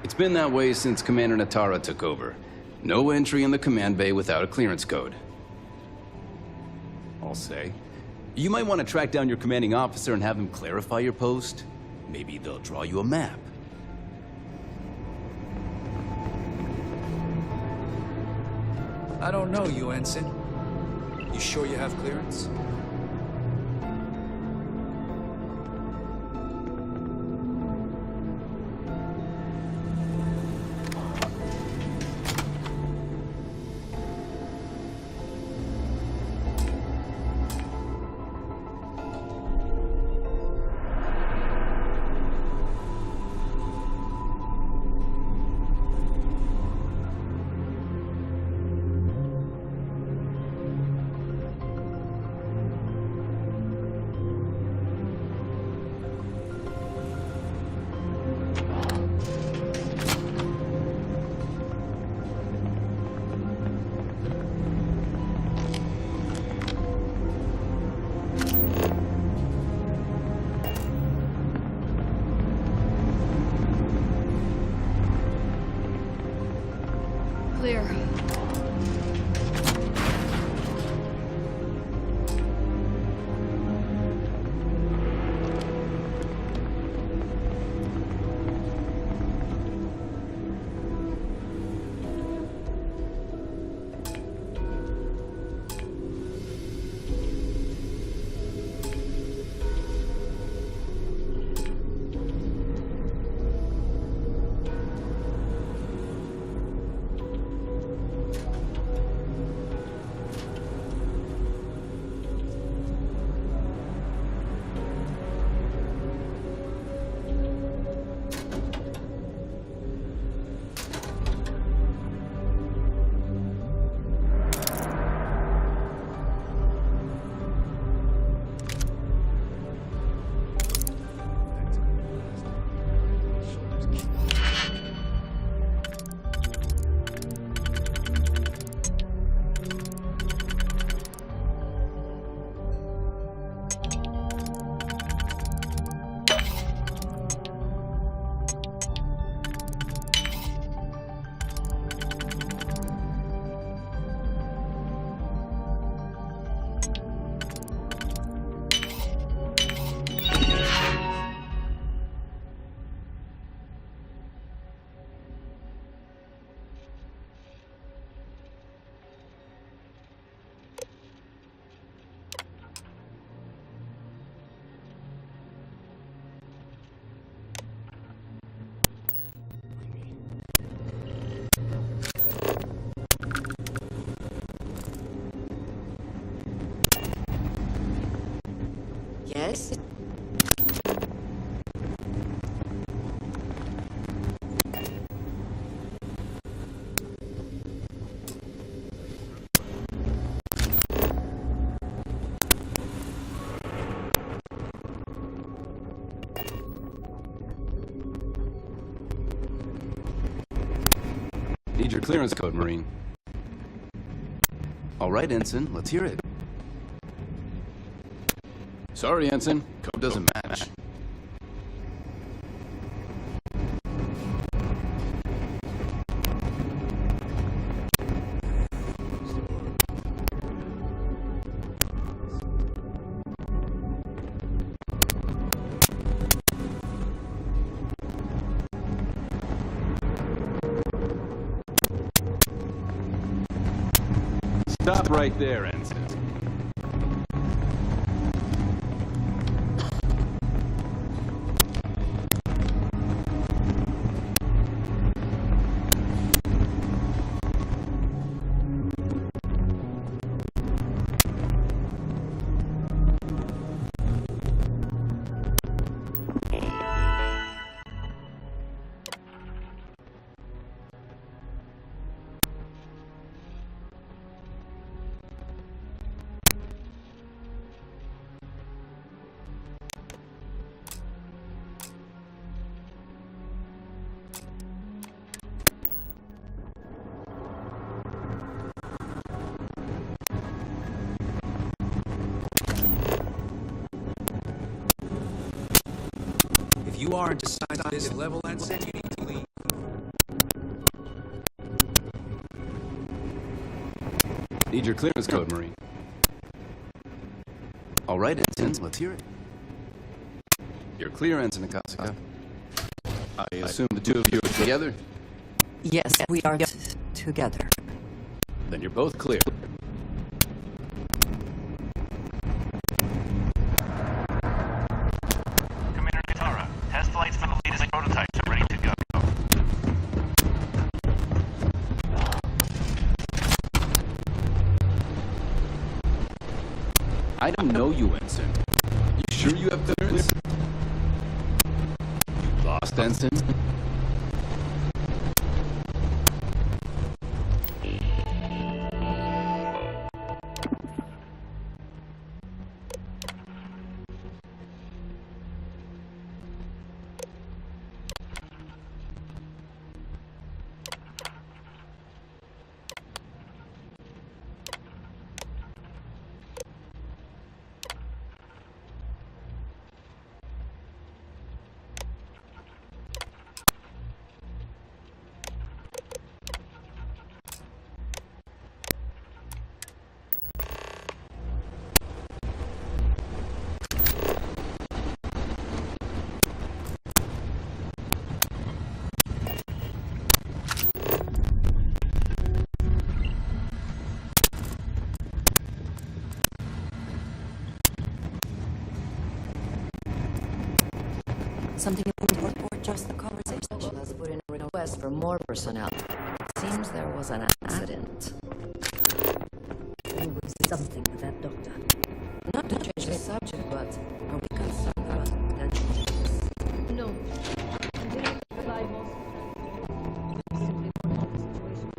It's been that way since Commander Natara took over. No entry in the command bay without a clearance code. I'll say. You might want to track down your commanding officer and have him clarify your post. Maybe they'll draw you a map. I don't know you, Ensign. You sure you have clearance? Yes? Need your clearance code, Marine. All right, Ensign, let's hear it. Sorry, Ensign. Code doesn't match. Stop right there, Ensign. If you aren't assigned to this level, Ensign, you need to leave. Need your clearance code, Marine. All right, Ensign, let's hear it. You're clear, Ensign Akasaka. I assume the two of you are together? Yes, we are together. Then you're both clear. Commander Katara, test flights for the latest prototypes are ready to go. I don't know you, Ensign. You sure you have clearance? You lost, Ensign? Something important or just the conversation? Let's put in a request for more personnel. Seems there was an accident. Always something with that doctor. Not to change the subject, but are we concerned about potential changes? No. I didn't rely most simply for the situation.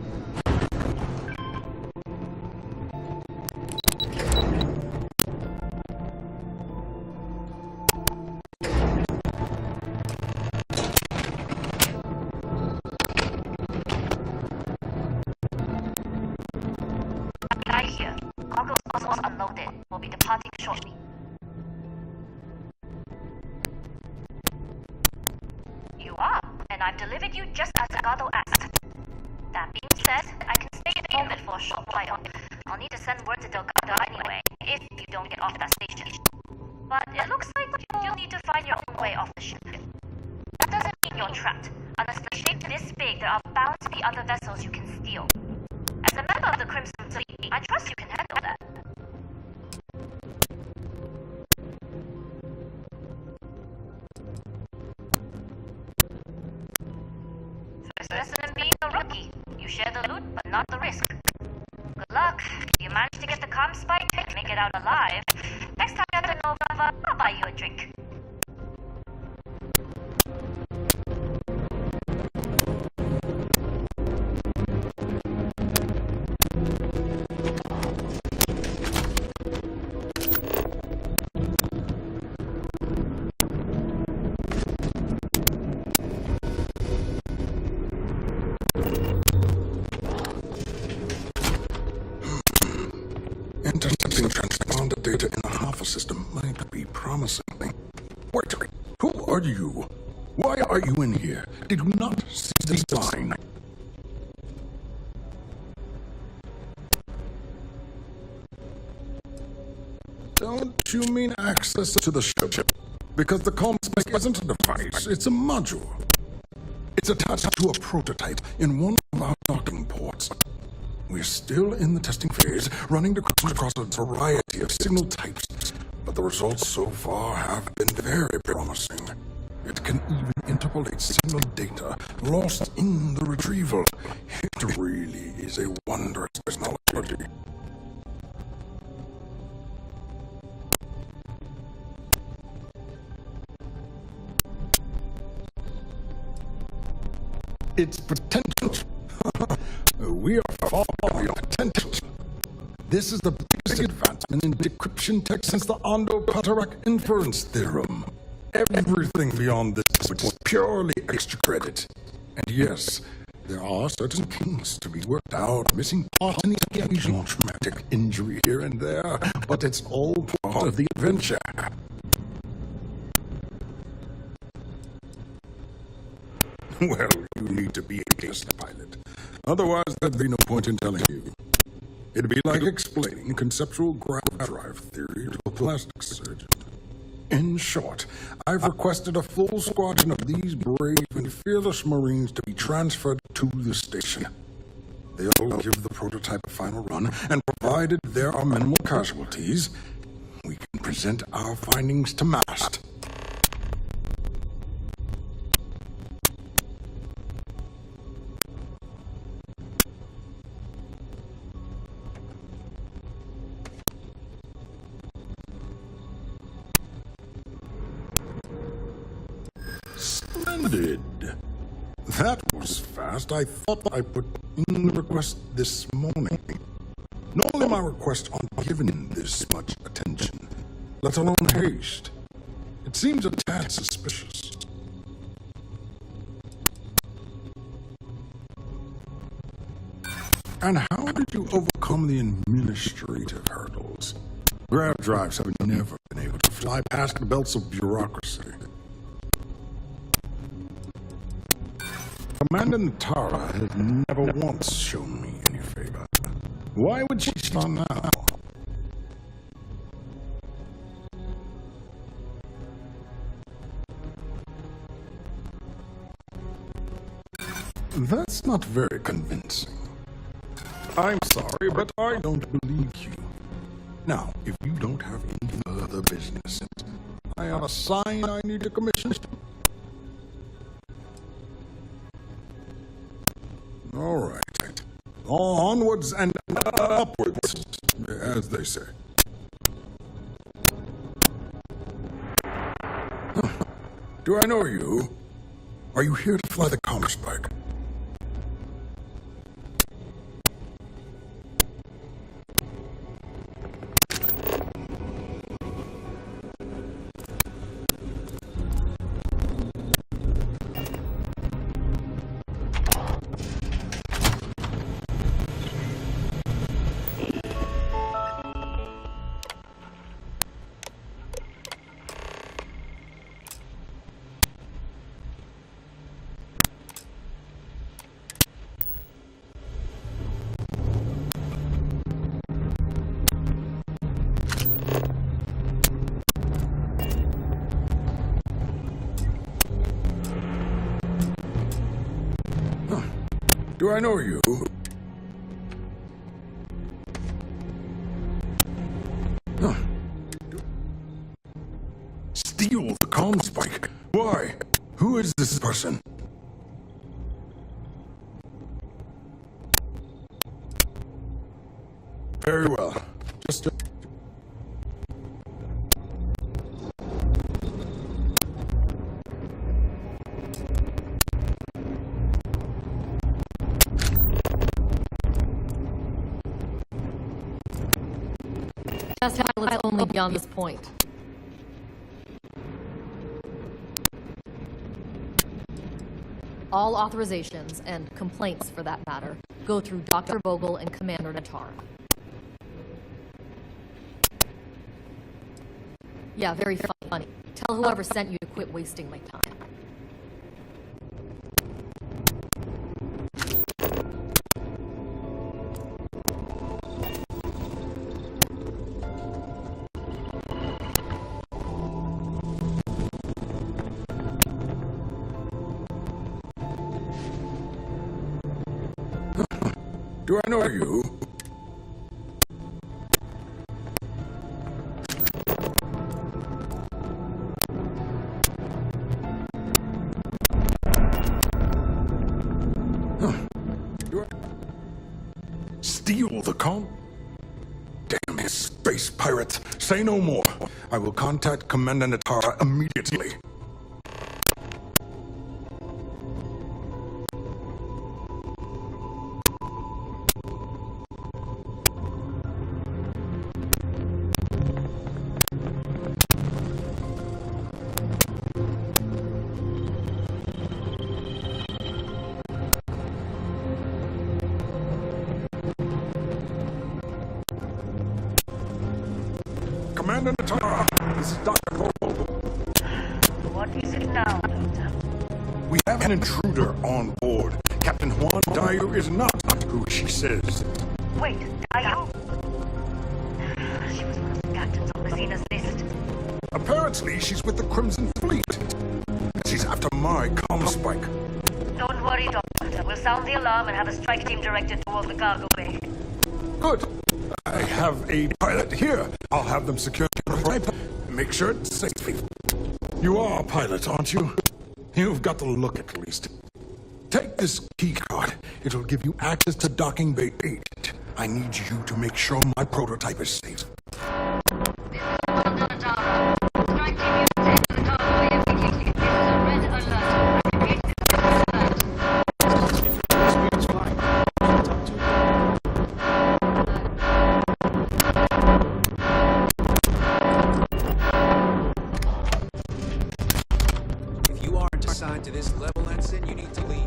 Guy here. Cargo also unloaded. Will be departing shortly. and I've delivered you just as Agado asked. That being said, I can stay in orbit for a short while. I'll need to send word to Delgado anyway, if you don't get off that station. But it looks like you'll need to find your own way off the ship. That doesn't mean you're trapped. On a ship this big, there are bound to be other vessels you can steal. As a member of the Crimson Fleet, I trust you can handle that. First lesson in being a rookie. You share the loot, but not the risk. Good luck. If you manage to get the comm spike and make it out alive, next time you're at the Nova, I'll buy you a drink. Intercepting transponder data in the Alpha system might be promising. Wait, who are you? Why are you in here? Did you not see the sign? Don't you mean access to the ship? Because the comm spike isn't a device, it's a module. It's attached to a prototype in one of our docking ports. We're still in the testing phase, running the cruise across a variety of signal types, but the results so far have been very promising. It can even interpolate signal data lost in the retrieval. It really is a wondrous technology. Its potential. We are far beyond potential. This is the biggest advancement in decryption tech since the Ondo-Paterack inference theorem. Everything beyond this was purely extra credit. And yes, there are certain kinks to be worked out, missing parts and the occasional traumatic injury here and there, but it's all part of the adventure. Well, you need to be a test pilot. Otherwise, there'd be no point in telling you. It'd be like explaining conceptual gravity drive theory to a plastic surgeon. In short, I've requested a full squadron of these brave and fearless Marines to be transferred to the station. They'll give the prototype a final run, and provided there are minimal casualties, we can present our findings to MAST. Splendid. That was fast. I thought I put in the request this morning. Normally my requests aren't given this much attention, let alone haste. It seems a tad suspicious. And how did you overcome the administrative hurdles? Grav drives have never been able to fly past the belts of bureaucracy. Commander Natara has never once shown me any favor. Why would she start now? That's not very convincing. I'm sorry, but I don't believe you. Now, if you don't have any further business, I have a sign I need to commission. All right. Onwards and upwards, as they say. Do I know you? Are you here to fly the comm spike? Do I know you? Huh. Steal the comm spike? Why? Who is this person? Very well. Just Test pilots only beyond this point. All authorizations, and complaints for that matter, go through Dr. Vogel and Commander Natara. Yeah, very funny. Tell whoever sent you to quit wasting my time. do I know you? Steal the comm? Damn it, space pirates. Say no more. I will contact Commander Natara immediately. Commander Natara, this is Dr. Vogel. What is it now, Doctor? We have an intruder on board. Captain Juan Dayu is not who she says. Wait, Dayu? She was one of the captains on Messina's list. Apparently, she's with the Crimson Fleet. She's after my comm spike. Don't worry, Doctor. We'll sound the alarm and have a strike team directed towards the cargo bay. Good. I have a pilot here. I'll have them secure the prototype. Make sure it's safe. You are a pilot, aren't you? You've got the look at least. Take this key card. It'll give you access to docking bay 8. I need you to make sure my prototype is safe. Assigned to this level, Ensign, you need to leave.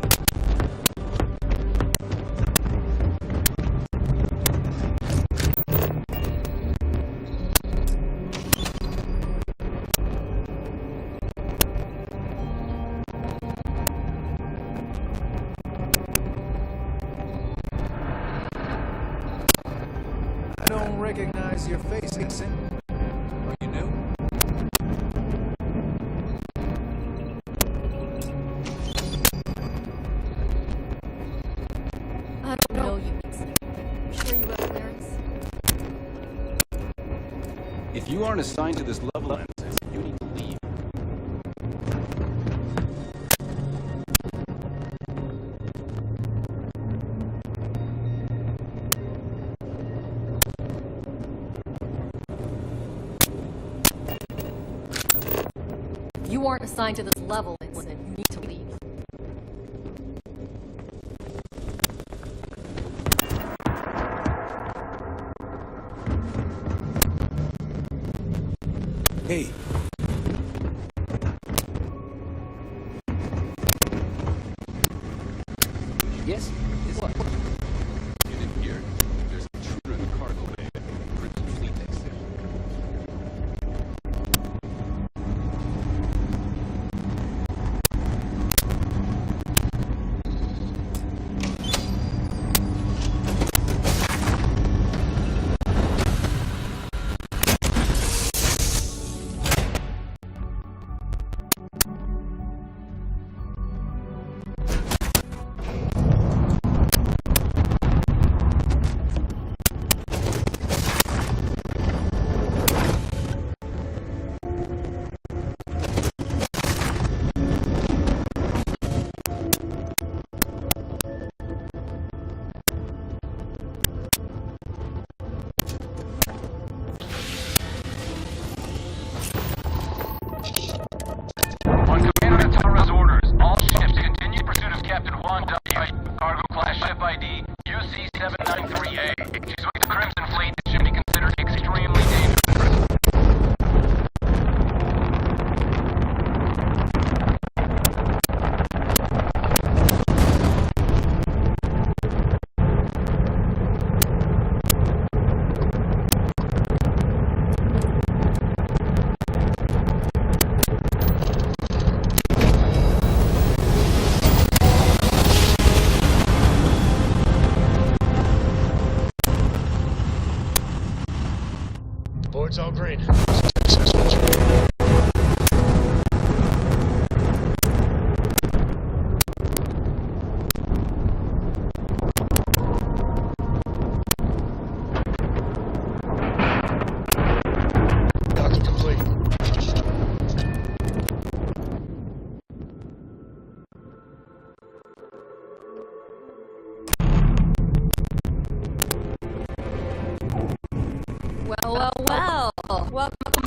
I don't recognize your face, Ensign. Are you new? I don't know you. Sure you have clearance? If you aren't assigned to this level, you need to leave. If you aren't assigned to this level, Vincent, you need to leave. Hey. Yes? What? You didn't hear? There's an intruder in the cargo bay. Crimson Fleet, they said.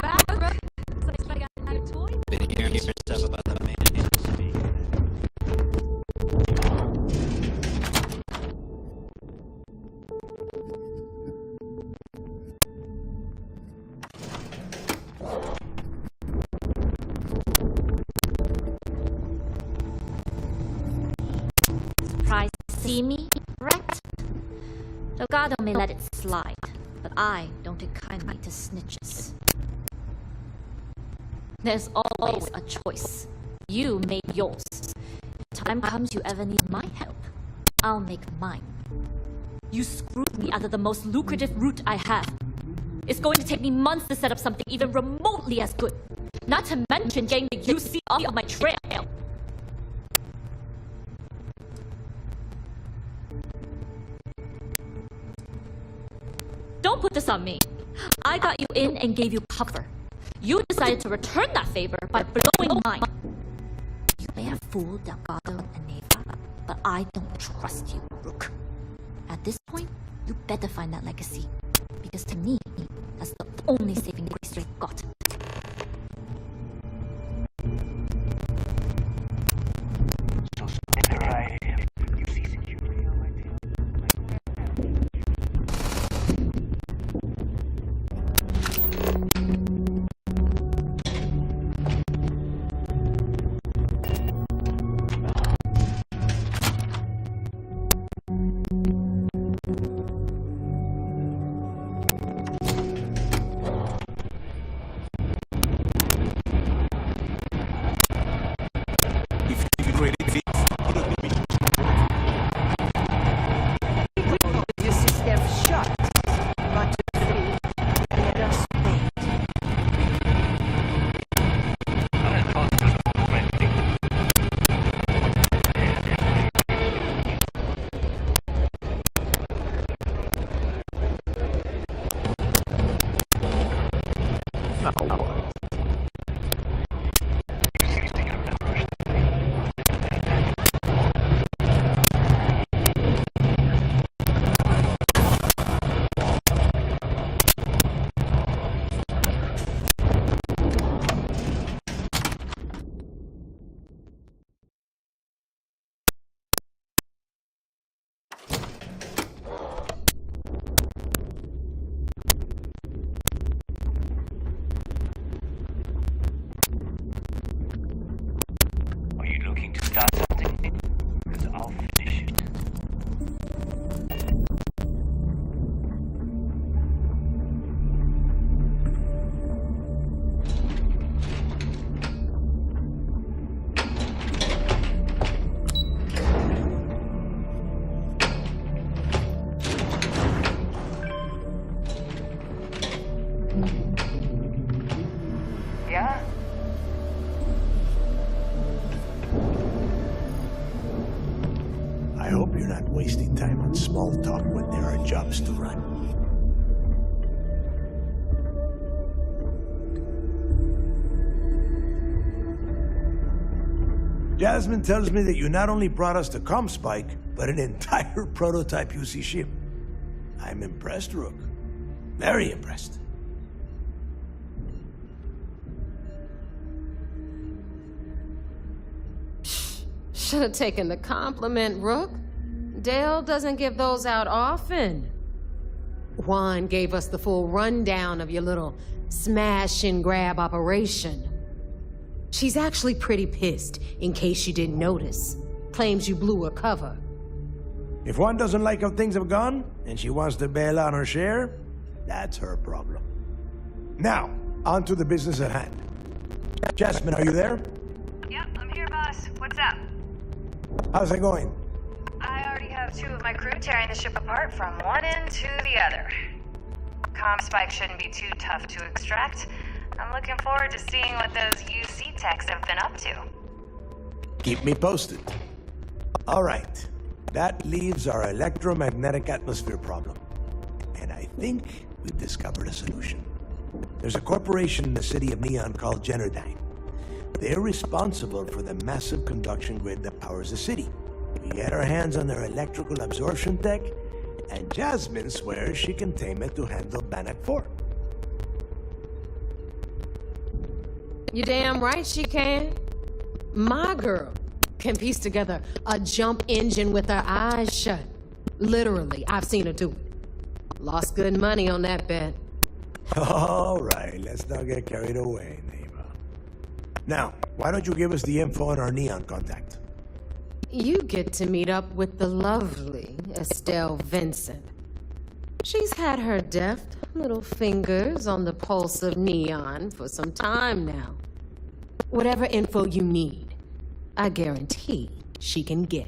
back. Looks like I got a toy. Been hearing stuff about the man. Surprised to see me, right? Delgado may let it slide, but I don't take kindly to snitches. There's always a choice. You made yours. If time comes you ever need my help, I'll make mine. You screwed me out of the most lucrative route I have. It's going to take me months to set up something even remotely as good. Not to mention getting the UC off of my trail. Don't put this on me. I got you in and gave you cover. You decided to return that favor by blowing mine. You may have fooled Delgado and Neva, but I don't trust you, Rook. At this point, you better find that legacy. Because to me, that's the only saving grace you've got. So there I am. You see security on my team? wasting time on small talk when there are jobs to run. Jasmine tells me that you not only brought us the comm spike, but an entire prototype UC ship. I'm impressed, Rook. Very impressed. Should have taken the compliment, Rook. Dale doesn't give those out often. Juan gave us the full rundown of your little smash and grab operation. She's actually pretty pissed, in case you didn't notice. Claims you blew her cover. If Juan doesn't like how things have gone, and she wants to bail on her share, that's her problem. Now, on to the business at hand. Jasmine, are you there? Yep, I'm here, boss. What's up? How's it going? I already have 2 of my crew tearing the ship apart from one end to the other. Comm spike shouldn't be too tough to extract. I'm looking forward to seeing what those UC techs have been up to. Keep me posted. All right. That leaves our electromagnetic atmosphere problem. And I think we've discovered a solution. There's a corporation in the city of Neon called Generdyne. They're responsible for the massive conduction grid that powers the city. We get our hands on their electrical absorption tech, and Jasmine swears she can tame it to handle Bannock 4. You damn right she can. My girl can piece together a jump engine with her eyes shut. Literally, I've seen her do it. Lost good money on that bet. All right, let's not get carried away, neighbor. Now, why don't you give us the info on our Neon contact? You get to meet up with the lovely Estelle Vincent. She's had her deft little fingers on the pulse of Neon for some time now. Whatever info you need, I guarantee she can get.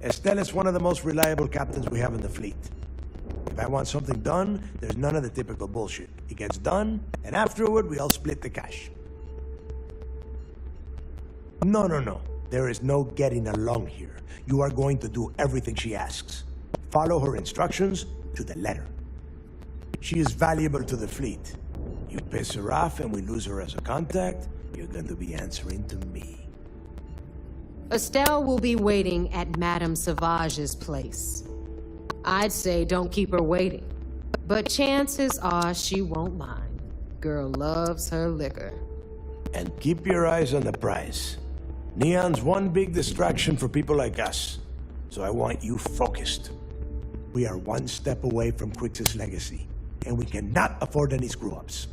Estelle is one of the most reliable captains we have in the fleet. If I want something done, there's none of the typical bullshit. It gets done, and afterward we all split the cash. No. There is no getting along here. You are going to do everything she asks. Follow her instructions to the letter. She is valuable to the fleet. You piss her off and we lose her as a contact, you're going to be answering to me. Estelle will be waiting at Madame Sauvage's place. I'd say don't keep her waiting, but chances are she won't mind. Girl loves her liquor. And keep your eyes on the prize. Neon's one big distraction for people like us, so I want you focused. We are one step away from Crix's legacy, and we cannot afford any screw-ups.